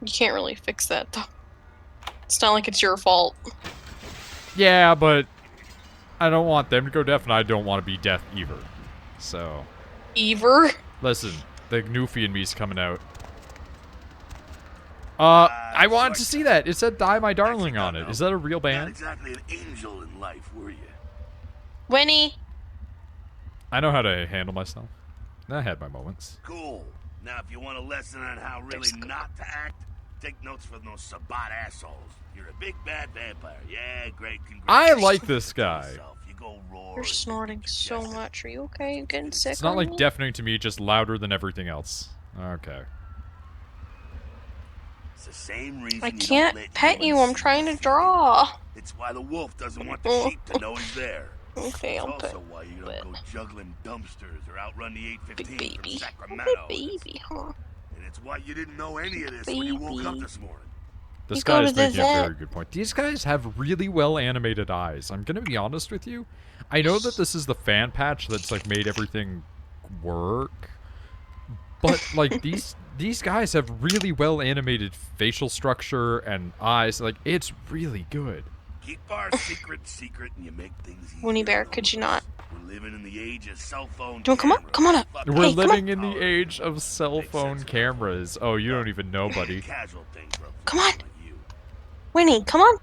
can't really fix that, though. It's not like it's your fault. Yeah, but I don't want them to go deaf, and I don't want to be deaf either. So, Ever? listen, the Goofy in me's coming out. I wanted to see that. It said "Die My Darling" on it. Is that a real Not band? exactly an angel in life, were you? Winnie. I know how to handle myself. I had my moments. Cool. Now, if you want a lesson on how really not to act, take notes from those Sabbat assholes. You're a big bad vampire. Yeah, great. I like this guy. You go roar. You're snorting so much. Are you okay? You getting sick? It's not on like me? deafening to me, just louder than everything else. Okay. It's the same reason I you don't can't let pet you. I'm humans trying see to you. draw. It's why the wolf doesn't want the sheep to know he's there. Okay, It's I'll also pet. why you don't go juggling dumpsters or outrun the Big 815 baby. from Sacramento. Big baby, huh? And it's why you didn't know any of this when you woke up Baby. this morning. This You go guy to is the making a vet. very good point. These guys have really well animated eyes. I'm gonna be honest with you. I know that this is the fan patch that's like made everything work, but like these guys have really well animated facial structure and eyes. Like, it's really good. Keep our secret secret and you make things easier. Winnie Bear, on could you us. not? We're living in the age of cell phone Don't come up. cameras. Come on up. Fuck We're Hey, come living on. in the age of cell phone cameras. Oh, you don't even know, buddy. Casual things for a Come on. like you. Winnie, come on.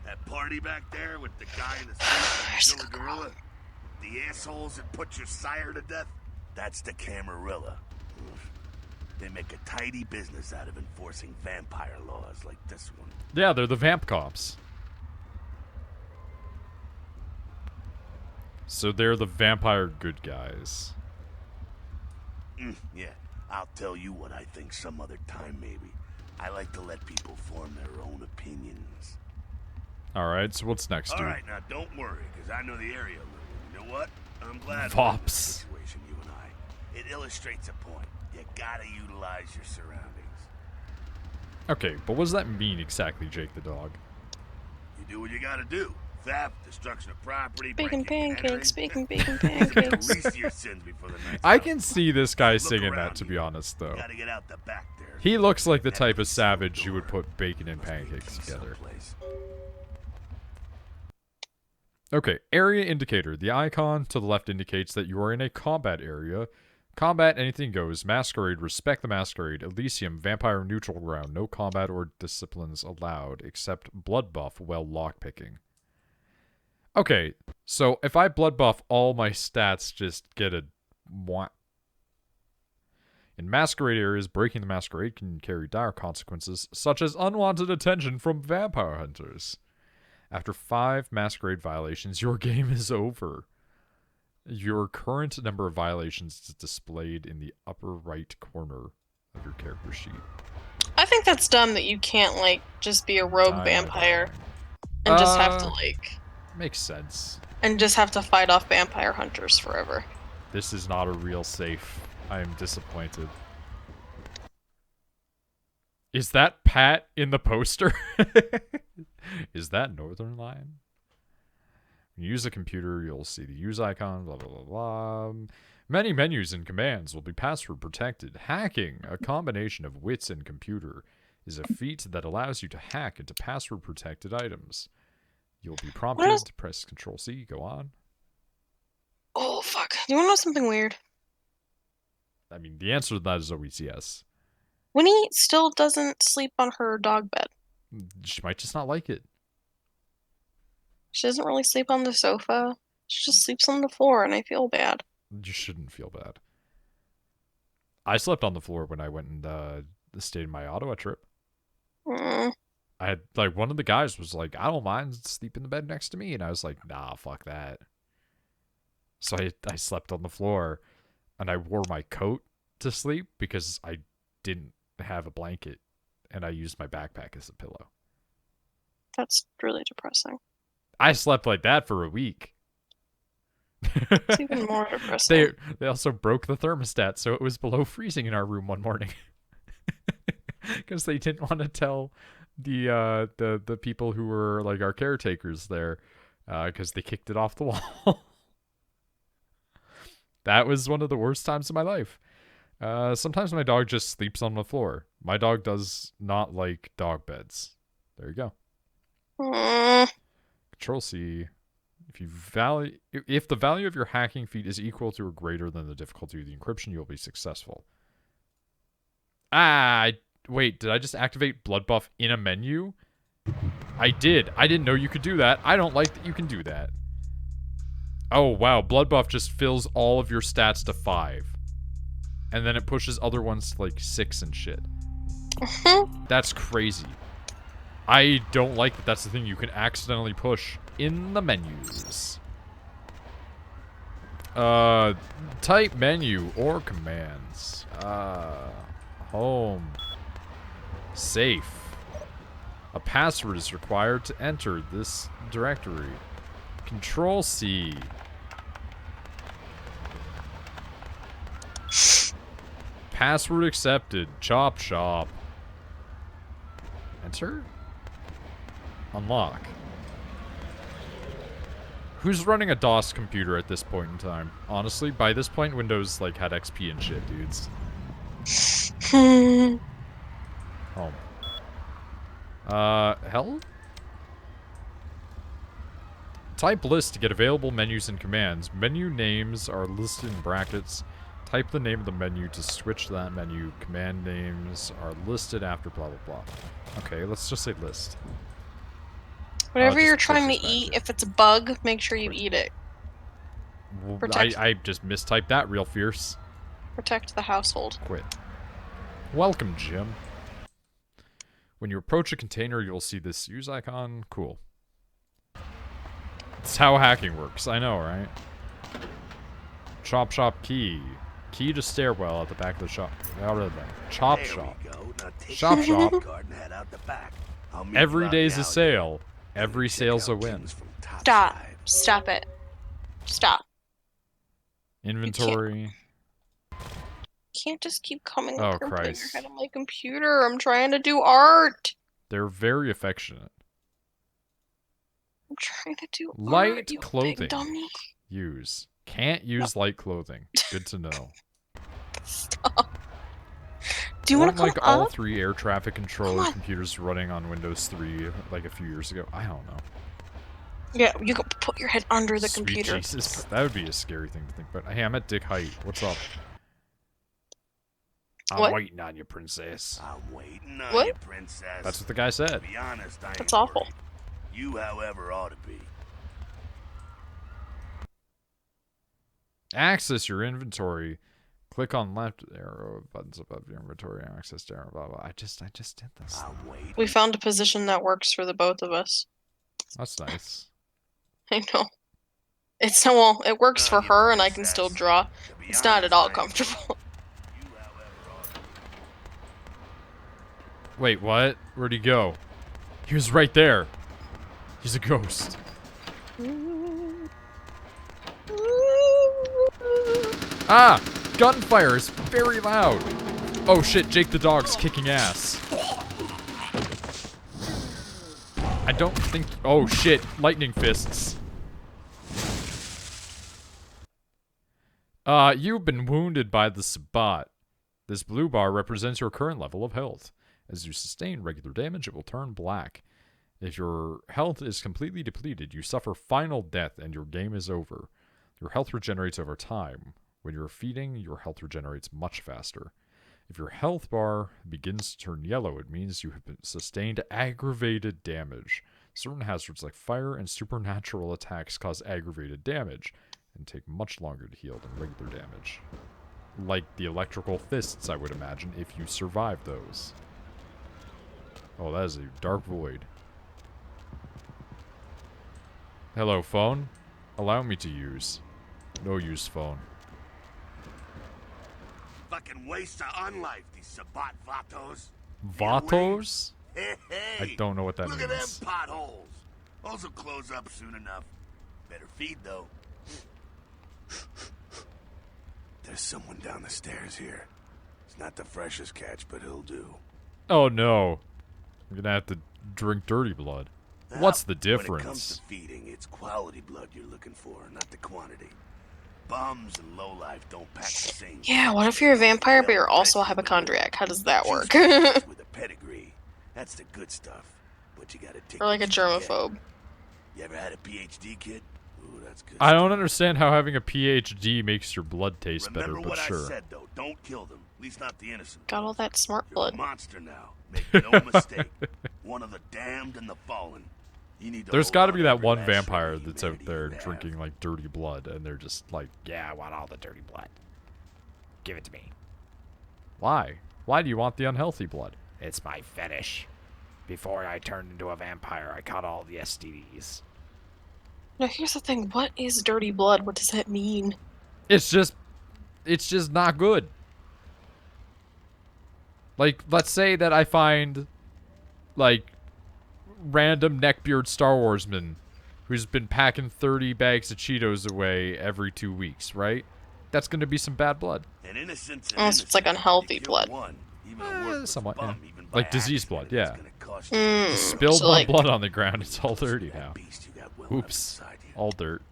That party back there with the guy in the suit Where's and the the killer gorilla? The assholes that put your sire to death? That's the Camarilla. They make a tidy business out of enforcing vampire laws like this one. Yeah, they're the vamp cops. So they're the vampire good guys. Yeah, I'll tell you what I think some other time, maybe. I like to let people form their own opinions. Alright, so what's next, dude? All right, now don't worry, because I know the area a little. You know what? I'm glad Vops. we're in this situation, you and I. It illustrates a point. You gotta utilize your surroundings. Okay, but what does that mean exactly, Jake the dog? You do what you gotta do. Theft, destruction of property, Bacon breaking and pancakes, entering. bacon pancakes. Release your sins before the night's I out. can see this guy Look singing around that, to you. be honest, though. Gotta get out the back there. He looks like the type of Every single savage who would door put bacon and must be a pancakes key together. someplace. Okay, area indicator. The icon to the left indicates that you are in a combat area. Combat, anything goes. Masquerade, respect the Masquerade. Elysium, vampire neutral ground. No combat or disciplines allowed, except blood buff while lockpicking. Okay, so if I blood buff, all my stats just get a... mwah. In Masquerade areas, breaking the Masquerade can carry dire consequences, such as unwanted attention from vampire hunters. After 5 Masquerade violations, your game is over. Your current number of violations is displayed in the upper right corner of your character sheet. I think that's dumb that you can't, like, just be a rogue Die, vampire die. and just have to, like, Makes sense. and just have to fight off vampire hunters forever. This is not a real safe. I am disappointed. Is that Pat in the poster? Is that Northern Line? When you use a computer, you'll see the use icon, blah, blah, blah, blah. Many menus and commands will be password protected. Hacking, a combination of wits and computer, is a feat that allows you to hack into password protected items. You'll be prompted to press Control-C, go on. Oh, fuck. You want to know something weird? I mean, the answer to that is always yes. Winnie still doesn't sleep on her dog bed. She might just not like it. She doesn't really sleep on the sofa. She just sleeps on the floor, and I feel bad. You shouldn't feel bad. I slept on the floor when I went and stayed in my Ottawa trip. Mm. I had, like, one of the guys was like, I don't mind sleeping in the bed next to me. And I was like, nah, fuck that. So I slept on the floor, and I wore my coat to sleep because I didn't have a blanket, and I used my backpack as a pillow. That's really depressing. I slept like that for a week. It's even more depressing. They also broke the thermostat, so it was below freezing in our room one morning. Because they didn't want to tell the people who were like our caretakers there, because they kicked it off the wall. That was one of the worst times of my life. Sometimes my dog just sleeps on the floor. My dog does not like dog beds. There you go. Control-C. If the value of your hacking feat is equal to or greater than the difficulty of the encryption, you'll be successful. Wait, did I just activate blood buff in a menu? I did. I didn't know you could do that. I don't like that you can do that. Oh, wow. Blood buff just fills all of your stats to 5. And then it pushes other ones to like 6 and shit. That's crazy. I don't like that that's the thing you can accidentally push in the menus. Type menu or commands. Home. Safe. A password is required to enter this directory. Control-C. Password accepted. Chop shop. Enter? Unlock. Who's running a DOS computer at this point in time? Honestly, by this point, Windows like had XP and shit, dudes. Home. Hell? Type list to get available menus and commands. Menu names are listed in brackets. Type the name of the menu to switch to that menu. Command names are listed after blah, blah, blah. Okay, let's just say list. Whatever you're trying to eat, if it's a bug, make sure you eat it. Well, I just mistyped that real fierce. Protect the household. Quit. Welcome, Jim. When you approach a container, you'll see this use icon. Cool. That's how hacking works. I know, right? Chop shop key. Key to stairwell at the back of the shop. Chop shop. Shop shop. Every day's a sale. Every sale's a win. Stop. Stop it. Stop. Inventory. You can't just keep coming Oh, up here and putting your Christ. head on my computer. I'm trying to do art. They're very affectionate. I'm trying to do Light art, you clothing. big dummy. Use. Can't use light clothing. Good to know. Stop. Do you want to come like all up? 3 air traffic controller computers running on Windows 3 like a few years ago? I don't know. Yeah, you can put your head under the Sweet computer. Jesus. That would be a scary thing to think about. Hey, I'm at dick height. What's up? I'm What? waiting on you, princess. I'm waiting on What? you, princess. That's what the guy said. To be honest, I ain't That's awful. worried. You, however, ought to be. Access your inventory. Click on left arrow buttons above your inventory. Access to arrow, blah, blah. I just did this. I'm waiting. We found a position that works for the both of us. That's nice. I know. It's well, it works for You her, and I can princess. still draw. To be It's not at honest, all I ain't comfortable. worried. You, however, ought to be. Wait, what? Where'd he go? He was right there. He's a ghost. Ah! Gunfire is very loud. Oh shit, Jake the dog's kicking ass. don't think... Oh, shit. Lightning fists. You've been wounded by the Sabat. This blue bar represents your current level of health. As you sustain regular damage, it will turn black. If your health is completely depleted, you suffer final death and your game is over. Your health regenerates over time. When you're feeding, your health regenerates much faster. If your health bar begins to turn yellow, it means you have sustained aggravated damage. Certain hazards like fire and supernatural attacks cause aggravated damage and take much longer to heal than regular damage. Like the electrical fists, I would imagine, if you survive those. Oh, that is a dark void. Hello, phone. Allow me to use. No use phone. Fucking waste of unlife, these Sabat Vatos. Vatos? Hey, hey. I don't know what that Look means. Look at them potholes. Those will close up soon enough. Better feed, though. There's someone down the stairs here. It's not the freshest catch, but he'll do. Oh, no. I'm gonna have to drink dirty blood. What's the difference? When it comes to feeding, it's quality blood you're looking for, not the quantity. Bums and lowlife don't pack the same. Yeah, what if you're a vampire but you're also a hypochondriac? How does that work? With a pedigree. That's the good stuff. But you gotta take Or like a germaphobe. You ever had a PhD, kid? Ooh, that's good. I don't understand how having a PhD makes your blood taste better, Remember but what sure. I said, though. Don't kill them. At least not the innocent. Got all that smart You're blood. a monster now. Make no mistake. One of the damned and the fallen. You need to There's hold got to on be that every one last vampire shred of that's out humanity there you have. drinking like dirty blood, and they're just like, yeah, I want all the dirty blood. Give it to me. Why? Why do you want the unhealthy blood? It's my fetish. Before I turned into a vampire, I caught all the STDs. Now here's the thing, what is dirty blood? What does that mean? It's just not good. Like, let's say that I find, like, random neckbeard Star Warsman who's been packing 30 bags of Cheetos away every 2 weeks, right? That's going to be some bad blood. And innocence Oh, so it's like unhealthy blood. Somewhat, yeah. Like disease blood, yeah. Mm, Spilled so my like, blood on the ground. It's all dirty now. Oops. All dirt.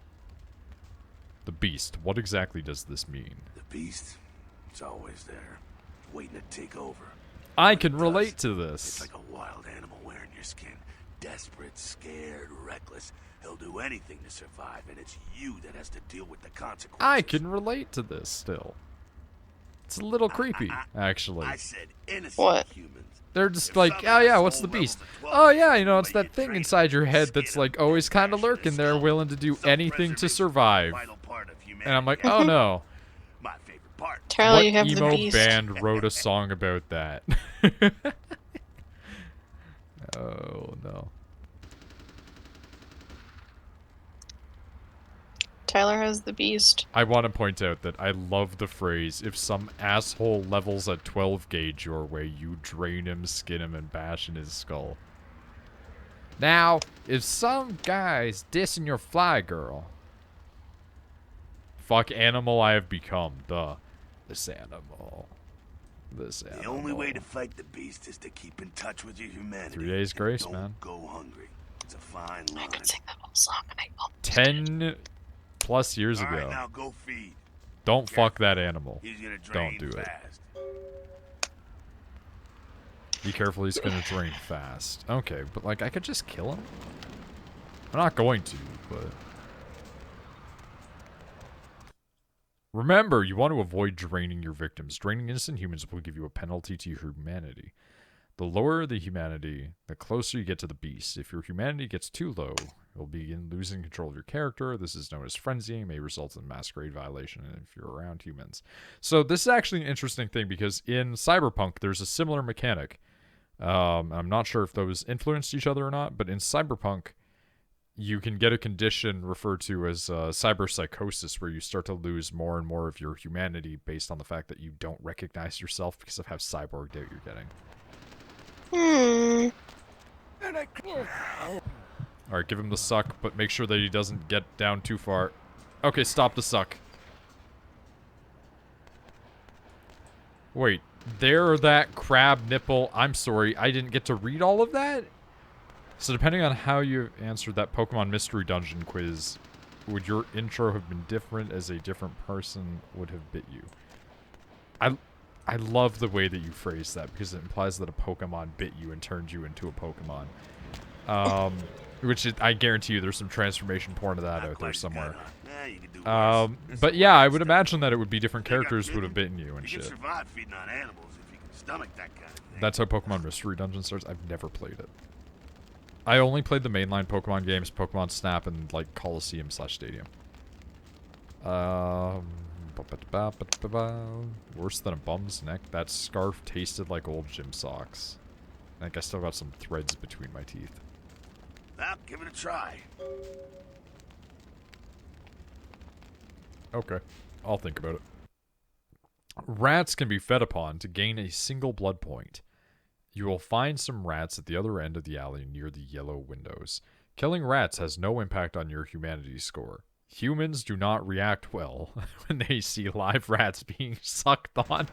The beast. What exactly does this mean? The beast, it's always there, waiting to take over. I can relate to this. It's like a wild animal wearing your skin. Desperate, scared, reckless. He'll do anything to survive, and it's you that has to deal with the consequences. I can relate to this still. It's a little creepy, actually. I said innocent What? humans. They're just If like, some oh yeah, what's asshole the beast? levels of 12, Oh yeah, you know, it's but that you thing train inside your them, head that's skin like them, always kind of bash their lurking there, skull. willing to do anything to Self-preservation, survive. vital part of And I'm like, humanity. oh no. My favorite part. Tyler, What you have the emo beast. band wrote a song about that? Oh no. Tyler has the beast. I want to point out that I love the phrase, if some asshole levels a 12 gauge your way, you drain him, skin him, and bash in his skull. Now, if some guy's dissing your fly girl, fuck animal I have become, duh. This animal. This animal. The only way to fight the beast is to keep in touch with your humanity. 3 days and grace, don't man. Go hungry. It's a fine I line. could sing that whole song and I will. 10 plus years All right, ago. now go feed. Don't fuck that animal. He's gonna drain Don't do it. fast. Be careful, he's gonna drain fast. Okay, but like, I could just kill him? I'm not going to, but... Remember, you want to avoid draining your victims. Draining innocent humans will give you a penalty to your humanity. The lower the humanity, the closer you get to the beast. If your humanity gets too low, you'll begin losing control of your character. This is known as frenzying, may result in Masquerade violation if you're around humans. So this is actually an interesting thing because in Cyberpunk, there's a similar mechanic. I'm not sure if those influenced each other or not, but in Cyberpunk, you can get a condition referred to as cyberpsychosis, where you start to lose more and more of your humanity based on the fact that you don't recognize yourself because of how cyborged out you're getting. Alright, give him the suck, but make sure that he doesn't get down too far. Okay, stop the suck. Wait, there that crab nipple. I'm sorry, I didn't get to read all of that? So depending on how you answered that Pokemon Mystery Dungeon quiz, would your intro have been different as a different person would have bit you? I love the way that you phrase that because it implies that a Pokemon bit you and turned you into a Pokemon. Which is, I guarantee you there's some transformation porn of that out there somewhere. But yeah, I would imagine that it would be different characters would have bitten you and You can shit. survive feeding on animals if you can stomach that kind of thing. That's how Pokemon Mystery Dungeon starts. I've never played it. I only played the mainline Pokemon games, Pokemon Snap, and like Coliseum/Stadium. Worse than a bum's neck. That scarf tasted like old gym socks. I think I still got some threads between my teeth. Well, give it a try. Okay, I'll think about it. Rats can be fed upon to gain a single blood point. You will find some rats at the other end of the alley near the yellow windows. Killing rats has no impact on your humanity score. Humans do not react well when they see live rats being sucked on.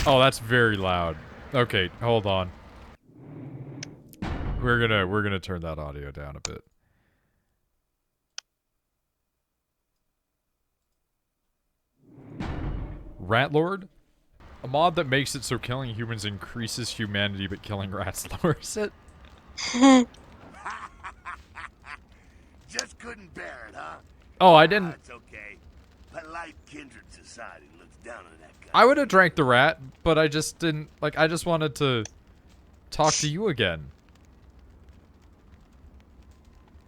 Oh, that's very loud. Okay, hold on. We're gonna turn that audio down a bit. Ratlord? A mod that makes it so killing humans increases humanity, but killing rats lowers it? Just couldn't bear it, huh? Oh, I didn't... It's okay. Polite kindred society looks down on that guy. I would have drank the rat, but I just didn't... Like, I just wanted to talk to you again.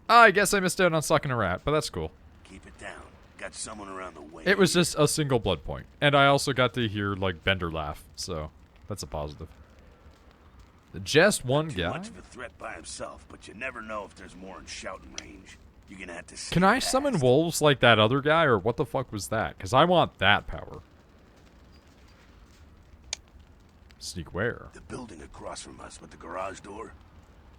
Ah, I guess I missed out on sucking a rat, but that's cool. Keep it down. Got someone around the way. It was just a single blood point. And I also got to hear, like, Bender laugh, so that's a positive. Just one Too guy? much of a threat by himself, but you never know if there's more in shouting range. You're gonna have to see Can I fast. summon wolves like that other guy, or what the fuck was that? Because I want that power. Sneak where? The building across from us with the garage door.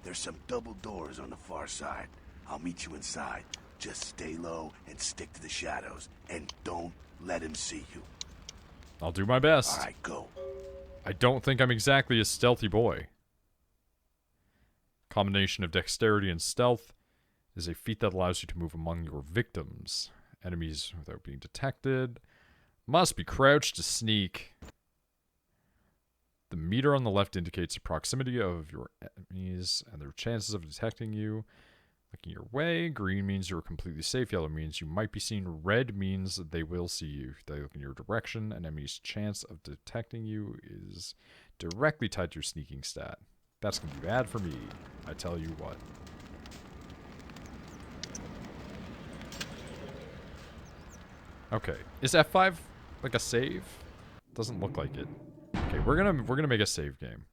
There's some double doors on the far side. I'll meet you inside. Just stay low and stick to the shadows. And don't let him see you. I'll do my best. Alright, go. I don't think I'm exactly a stealthy boy. Combination of dexterity and stealth is a feat that allows you to move among your victims. Enemies without being detected. Must be crouched to sneak. The meter on the left indicates the proximity of your enemies and their chances of detecting you. Looking your way, green means you're completely safe, yellow means you might be seen, red means that they will see you. If they look in your direction, an enemy's chance of detecting you is directly tied to your sneaking stat. That's going to be bad for me, I tell you what. Okay, is F5 like a save? Doesn't look like it. Okay, we're gonna make a save game.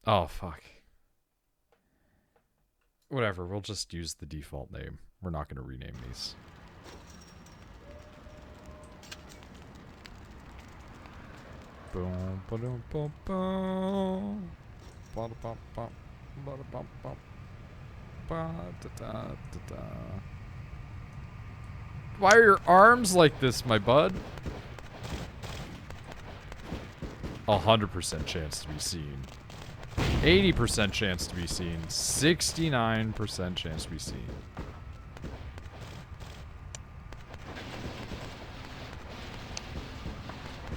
Oh fuck. Whatever, we'll just use the default name. We're not gonna rename these. Boom, ba-dum, bum, bum. Ba-da-bum, bum, ba-da-bum, bum. Ba-da-da-da-da. Why are your arms like this, my bud? 100% chance to be seen. 80% chance to be seen. 69% chance to be seen.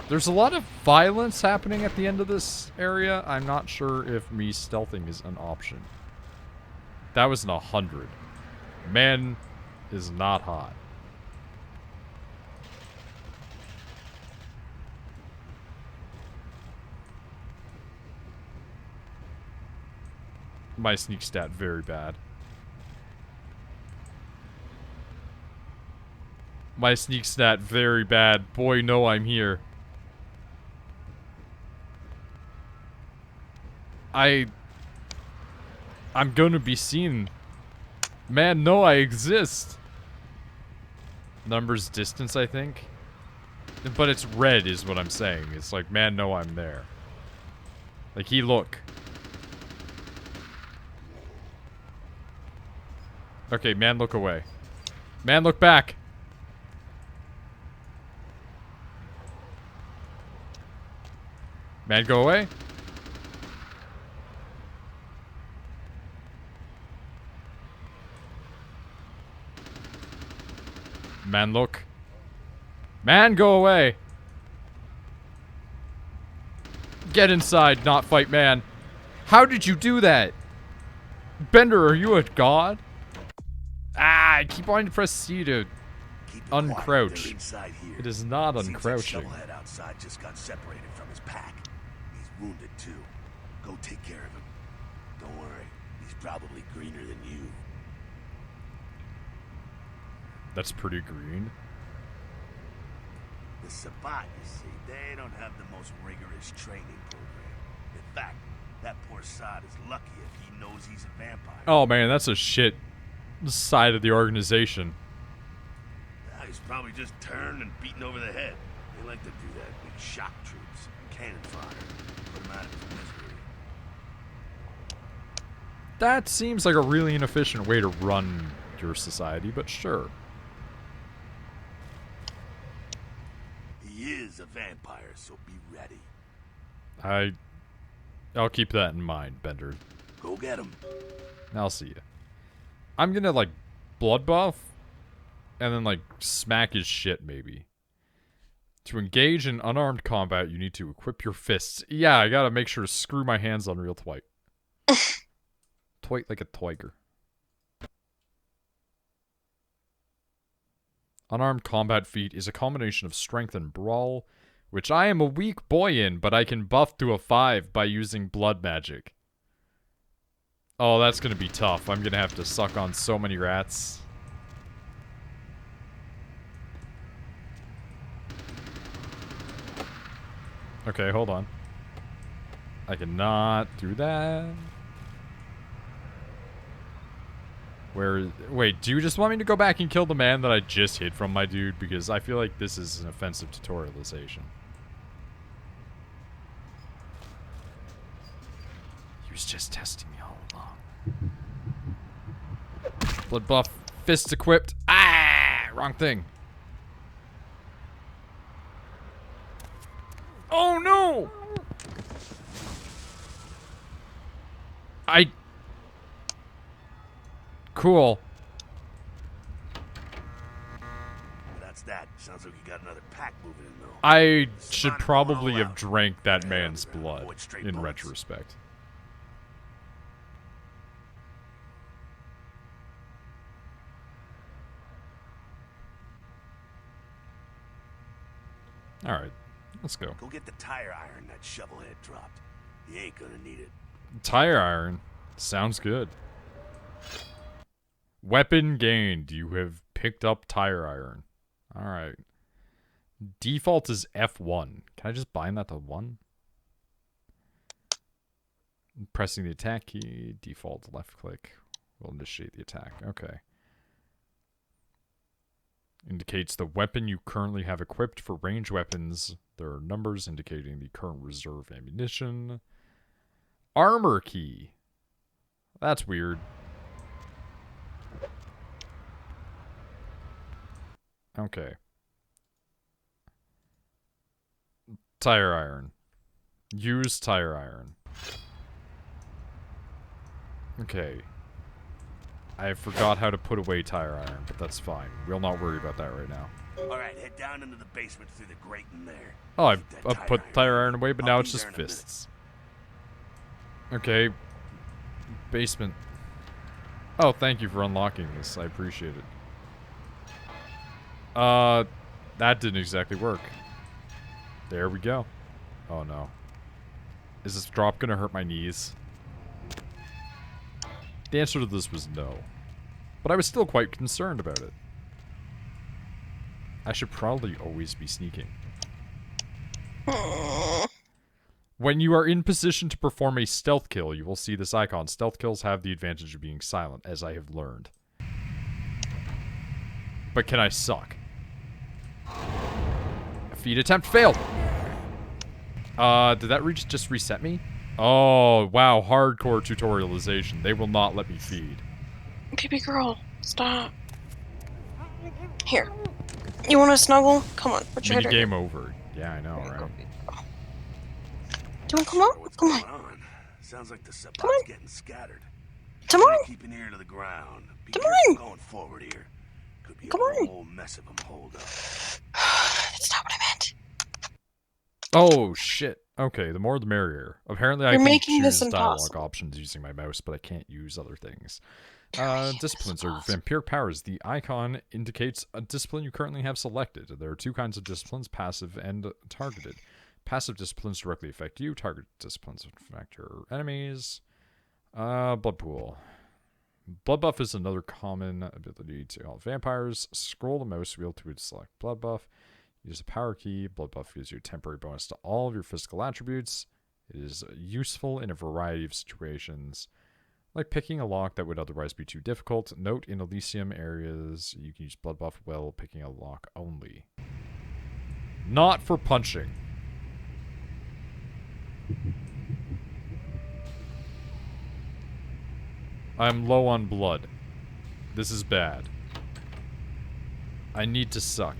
There's a lot of violence happening at the end of this area. I'm not sure if me stealthing is an option. That was an 100. Man is not hot. My sneak stat very bad. My sneak stat very bad. Boy, no, I'm here. I'm gonna be seen. Man, no, I exist. Numbers distance, I think. But it's red is what I'm saying. It's like, man, no, I'm there. Like, look. Okay, man, look away. Man, look back. Man, go away. Man, look. Man, go away. Get inside, not fight man. How did you do that? Bender, are you a god? Ah, I keep wanting to press C to Keep it uncrouch. quiet. They're inside here. It is not Seems like uncrouching. Shovelhead outside just got separated from his pack. He's wounded too. Go take care of him. Don't worry. He's probably greener than you. That's pretty green. The Sabbat, you see, they don't have the most rigorous training program. In fact, that poor sod is lucky if he knows he's a vampire. Oh man, that's a shit side of the organization. He's probably just turned and beaten over the head. They like to do that with shock troops, cannon fire, put him out of his misery. That seems like a really inefficient way to run your society, but sure. He is a vampire, so be ready. I'll keep that in mind, Bender. Go get him. I'll see you. I'm gonna, like, blood buff, and then, like, smack his shit, maybe. To engage in unarmed combat, you need to equip your fists. Yeah, I gotta make sure to screw my hands on real twite. Twite like a twiger. Unarmed combat feat is a combination of strength and brawl, which I am a weak boy in, but I can buff to a 5 by using blood magic. Oh, that's gonna be tough. I'm gonna have to suck on so many rats. Okay, hold on. I cannot do that. Wait, do you just want me to go back and kill the man that I just hid from my dude? Because I feel like this is an offensive tutorialization. He was just testing me all along. Blood buff, fist equipped. Ah, wrong thing. Oh no! Cool. That's that. Sounds like you got another pack moving in, though. I should probably have drank that man's blood, Avoid straight in bullets. retrospect. Alright, let's go. Go get the tire iron that shovelhead dropped. He ain't gonna need it. Tire iron. Sounds good. Weapon gained. You have picked up tire iron. Alright. Default is F1. Can I just bind that to 1? Pressing the attack key. Default left click will initiate the attack. Okay. Indicates the weapon you currently have equipped. For range weapons, there are numbers indicating the current reserve ammunition. Armor key. That's weird. Okay. Tire iron. Use tire iron. Okay. I forgot how to put away tire iron, but that's fine. We'll not worry about that right now. Alright, head down into the basement through the grate in there. Oh, I've Get that put tire iron away, but I'll now be it's just there in a minute. fists. Okay. Basement. Oh, thank you for unlocking this. I appreciate it. That didn't exactly work. There we go. Oh no. Is this drop gonna hurt my knees? The answer to this was no. But I was still quite concerned about it. I should probably always be sneaking. When you are in position to perform a stealth kill, you will see this icon. Stealth kills have the advantage of being silent, as I have learned. But can I suck? Feed attempt failed. Did that just reset me? Oh, wow. Hardcore tutorialization. They will not let me feed. Baby girl, stop. Here. You want to snuggle? Come on, put your Mini head right game over. Yeah, I know, here. right? Do you want to come on? What's Come going on. on? Sounds like the Come on. Sabac's getting scattered. Come Better on. keep an ear to the ground. Be Come careful on. going forward here. Could be Come a on. whole mess of them hold up. That's not what I meant. Oh, shit. Okay, the more the merrier. Apparently I You're can making this choose dialogue impossible. options using my mouse, but I can't use other things. Disciplines are impossible. vampiric powers. The icon indicates a discipline you currently have selected. There are two kinds of disciplines, passive and targeted. Passive disciplines directly affect you. Targeted disciplines affect your enemies. Blood pool. Blood buff is another common ability to all vampires. Scroll the mouse wheel to select blood buff. Use the power key. Blood buff gives you a temporary bonus to all of your physical attributes. It is useful in a variety of situations, like picking a lock that would otherwise be too difficult. Note, in Elysium areas, you can use blood buff while picking a lock only. Not for punching. I'm low on blood. This is bad. I need to suck.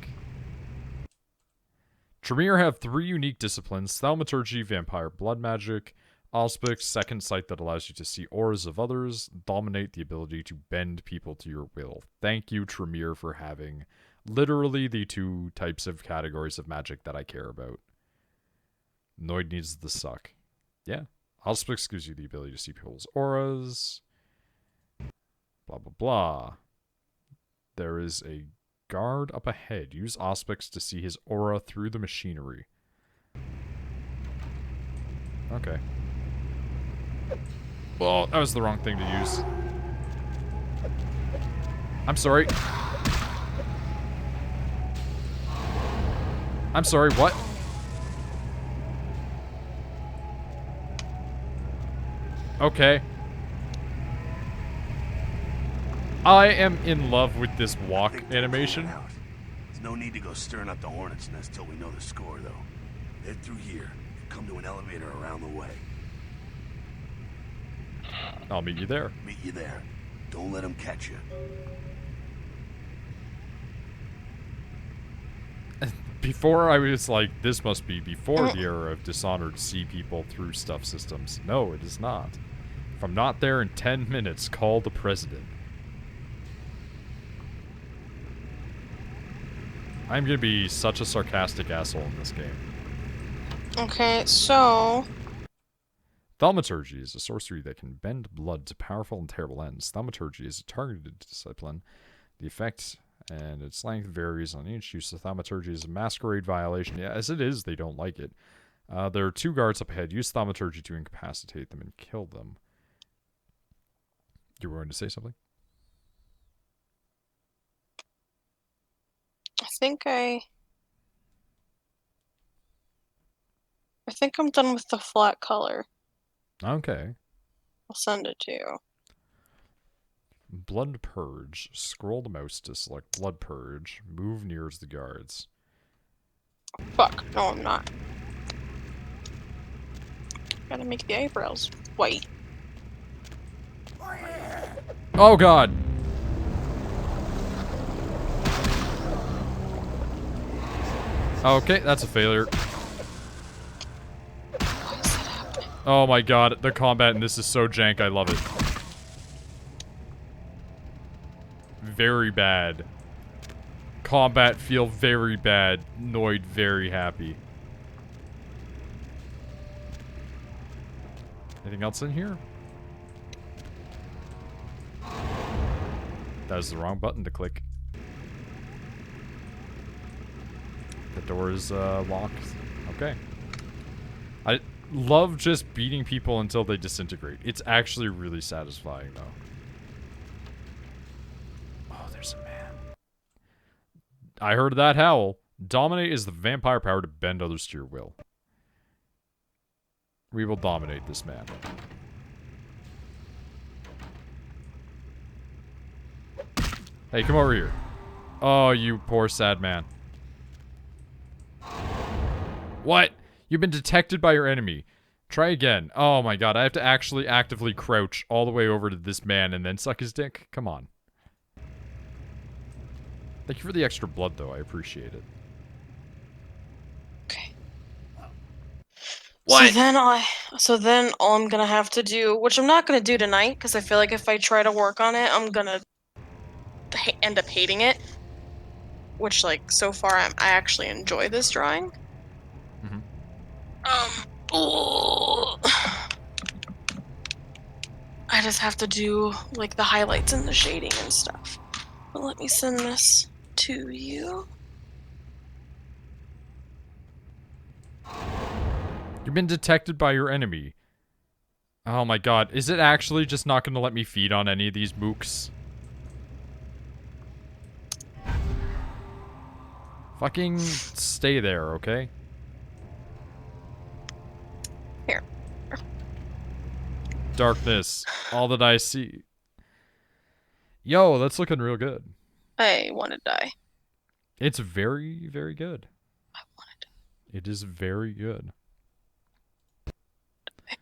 Tremere have 3 unique disciplines: Thaumaturgy, Vampire Blood Magic, Auspice, Second Sight that allows you to see auras of others, Dominate, the ability to bend people to your will. Thank you, Tremere, for having literally the 2 types of categories of magic that I care about. Noid needs the suck. Yeah. Auspice gives you the ability to see people's auras. Blah, blah, blah. There is a guard up ahead. Use Auspice to see his aura through the machinery. Okay. Well, that was the wrong thing to use. I'm sorry. I'm sorry, what? Okay. I am in love with this walk Think they'll animation. figure it out. There's no need to go stirring up the hornet's nest till we know the score, though. Head through here. Come to an elevator around the way. I'll meet you there. Meet you there. Don't let them catch you. Before I was like, this must be before the era of Dishonored see people through stuff systems. No, it is not. If I'm not there in 10 minutes, call the president. I'm gonna be such a sarcastic asshole in this game. Okay, so Thaumaturgy is a sorcery that can bend blood to powerful and terrible ends. Thaumaturgy is a targeted discipline. The effect and its length varies on each use of Thaumaturgy. Is a Masquerade violation. Yeah, as it is, they don't like it. There are 2 guards up ahead. Use Thaumaturgy to incapacitate them and kill them. You were going to say something? I think I'm done with the flat color. Okay. I'll send it to you. Blood Purge. Scroll the mouse to select Blood Purge. Move nearest the guards. Fuck, no I'm not. Gotta make the eyebrows white. Oh god! Okay, that's a failure. Why is that happening? Oh my god, the combat in this is so jank, I love it. Very bad. Combat feel very bad. Noid very happy. Anything else in here? That was the wrong button to click. The door is locked. Okay. I love just beating people until they disintegrate. It's actually really satisfying, though. Oh, there's a man. I heard that howl. Dominate is the vampire power to bend others to your will. We will dominate this man. Hey, come over here. Oh, you poor sad man. What? You've been detected by your enemy. Try again. Oh my god, I have to actually actively crouch all the way over to this man and then suck his dick? Come on. Thank you for the extra blood, though. I appreciate it. Okay. What? So then all I'm gonna have to do, which I'm not gonna do tonight, because I feel like if I try to work on it, I'm gonna end up hating it. Which, like, so far I actually enjoy this drawing. Mm-hmm. I just have to do like the highlights and the shading and stuff. But let me send this to you. You've been detected by your enemy. Oh my god. Is it actually just not going to let me feed on any of these mooks? Fucking stay there, okay? Here. Darkness. All that I see. Yo, that's looking real good. I want to die. It's very, very good. I want to It is very good.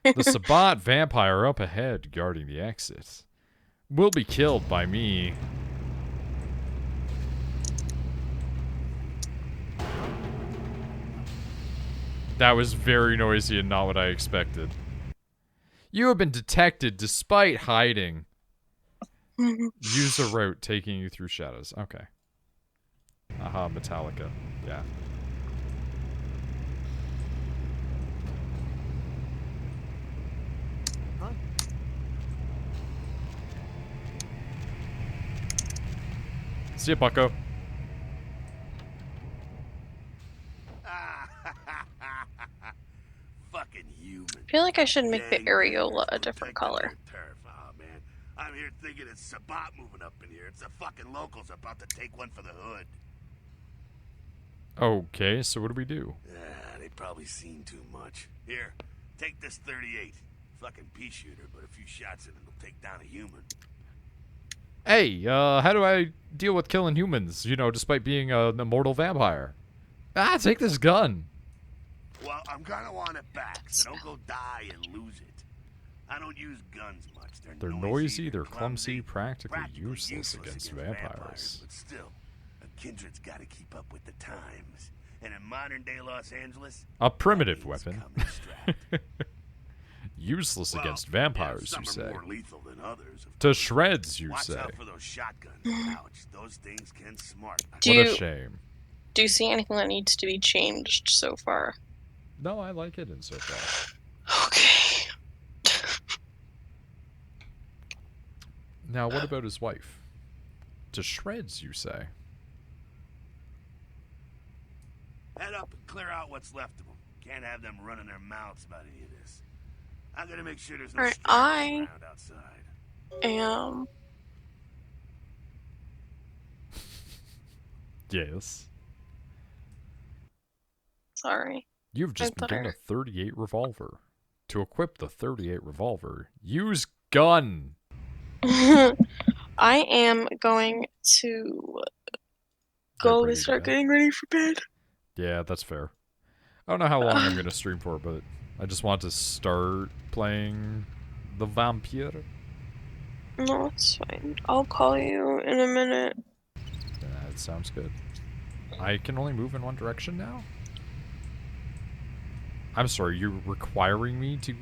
The Sabbat vampire up ahead guarding the exit will be killed by me. That was very noisy and not what I expected. You have been detected despite hiding. die. Use a route taking you through shadows. Okay. Aha, Metallica. Yeah. See ya, bucko. Fucking human. I feel like I should make the Gang areola bangers a different protecting color. their turf. Oh, man. I'm here thinking it's Sabbat moving up in here. It's the fucking locals about to take one for the hood. Okay, so what do we do? They probably seen too much. Here, take this 38. Fucking pea shooter, but a few shots in it will take down a human. Hey, how do I deal with killing humans, you know, despite being an immortal vampire? Ah, take this gun. Well, I'm gonna want it back, so don't go die and lose it. I don't use guns much. They're noisy, they're clumsy, practically useless against vampires. But still, a kindred's gotta keep up with the times. And in modern-day Los Angeles, A primitive nothing's weapon. coming strapped. Useless Well, against yeah, vampires, some you are say. more lethal than others, of To course. shreds, you Watch say. out for those shotguns. Ouch, those things can smart. Do What a you- shame. Do you see anything that needs to be changed so far? No, I like it in so far. Okay. Now, what about his wife? To shreds, you say? Head up and clear out what's left of them. Can't have them running their mouths about any of this. I'm gonna make sure there's no Alright, stragglers around outside. Yes. Sorry. You've just been thought given I- a 38 revolver. To equip the 38 revolver, use gun. I am going to go ready and to start bed. getting ready for bed. Yeah, that's fair. I don't know how long I'm going to stream for, but I just want to start playing the Vampire. No, it's fine. I'll call you in a minute. That sounds good. I can only move in one direction now? I'm sorry, you're requiring me to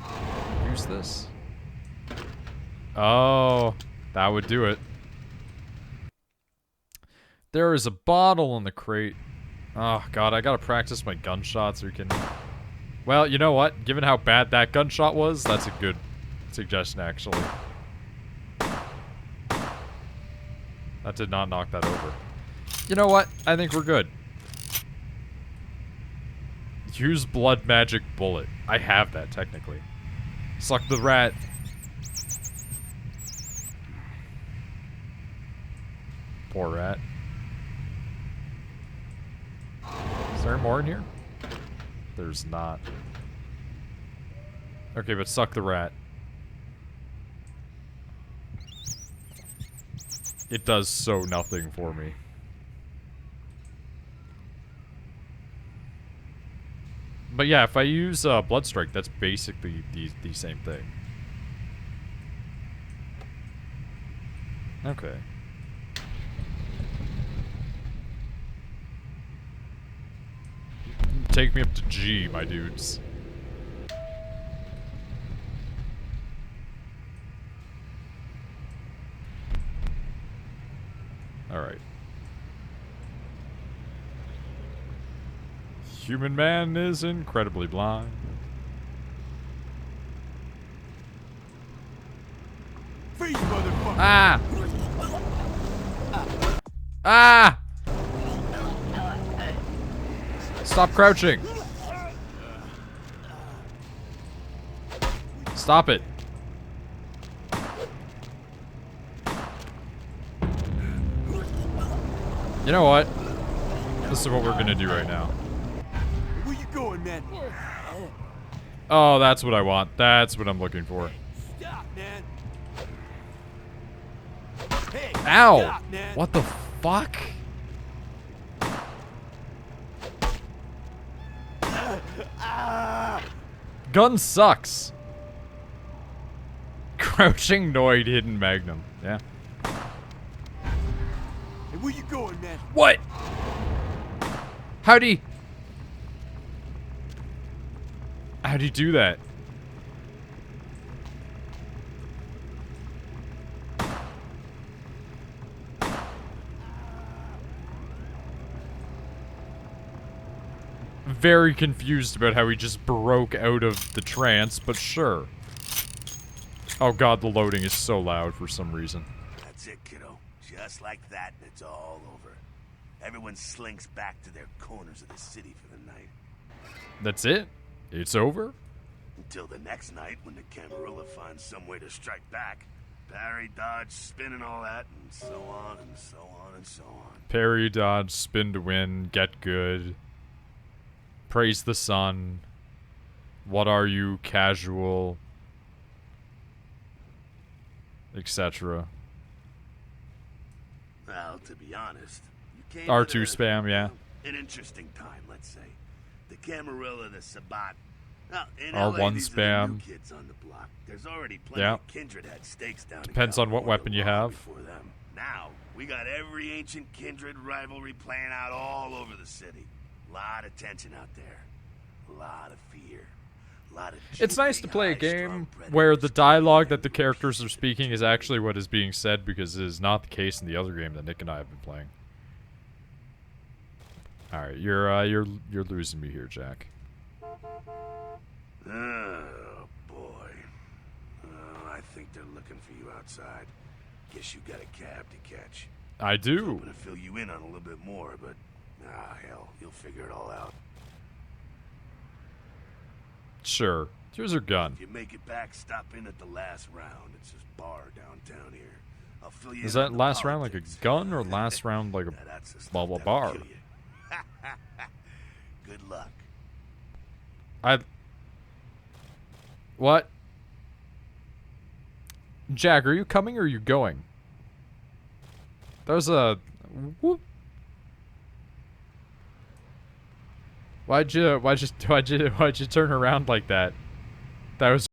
use this? Oh, that would do it. There is a bottle in the crate. Oh, God, I gotta practice my gunshots. Or you can... Well, you know what? Given how bad that gunshot was, that's a good suggestion, actually. That did not knock that over. You know what? I think we're good. Use blood magic bullet. I have that, technically. Suck the rat. Poor rat. Is there more in here? There's not. Okay, but suck the rat. It does so nothing for me. But yeah, if I use Blood Strike, that's basically the same thing. Okay. take me up to G, my dudes. Alright. Human man is incredibly blind. Freeze, motherfucker! Ah! Ah! Stop crouching! Stop it! You know what? This is what we're gonna do right now. Where you going, man? Oh, that's what I want. That's what I'm looking for. Stop, man! Hey, Ow! stop, man. What the fuck? Gun sucks. Crouching Noid, hidden magnum. Yeah. Hey, where you going, man? What? How'd he do that? Very confused about how he just broke out of the trance, but sure. Oh god, the loading is so loud for some reason. That's it, kiddo. Just like that, and it's all over. Everyone slinks back to their corners of the city for the night. That's it? It's over? Until the next night, when the Camarilla finds some way to strike back. Parry, dodge, spin and all that, and so on, and so on, and so on. Parry, dodge, spin to win, get good. Praise the sun. What are you, casual? Etc. Well, to be honest, you came R2 at a- spam, yeah. An interesting time, let's say. The Camarilla, the Sabat. Well, in R1 LA, these are the new spam. kids on the block. There's already plenty Yeah. of Kindred had stakes down in Depends on what California weapon you long have. before them. Now, we got every ancient Kindred rivalry playing out all over the city. Lot of tension out there. A lot of fear. A lot of It's nice to juicy, play a high-strung game predators where the dialogue that the screaming characters are and speaking is actually what is being said, because it is not the case in the other game that Nick and I have been playing. Alright, you're losing me here, Jack. Oh, boy. Oh, I think they're looking for you outside. Guess you got a cab to catch. I do. Hoping to fill you in on a little bit more, but hell, you'll figure it all out. Sure. Here's her gun. If you make it back, stop in at the last round. It's this bar downtown here. I'll fill you Is in that on the last round like a politics. gun, or last round like a Now, that's the stuff blah blah that'll bar? kill you. Good luck. What? Jack, are you coming or are you going? That was a whoop. Why'd you turn around like that? That was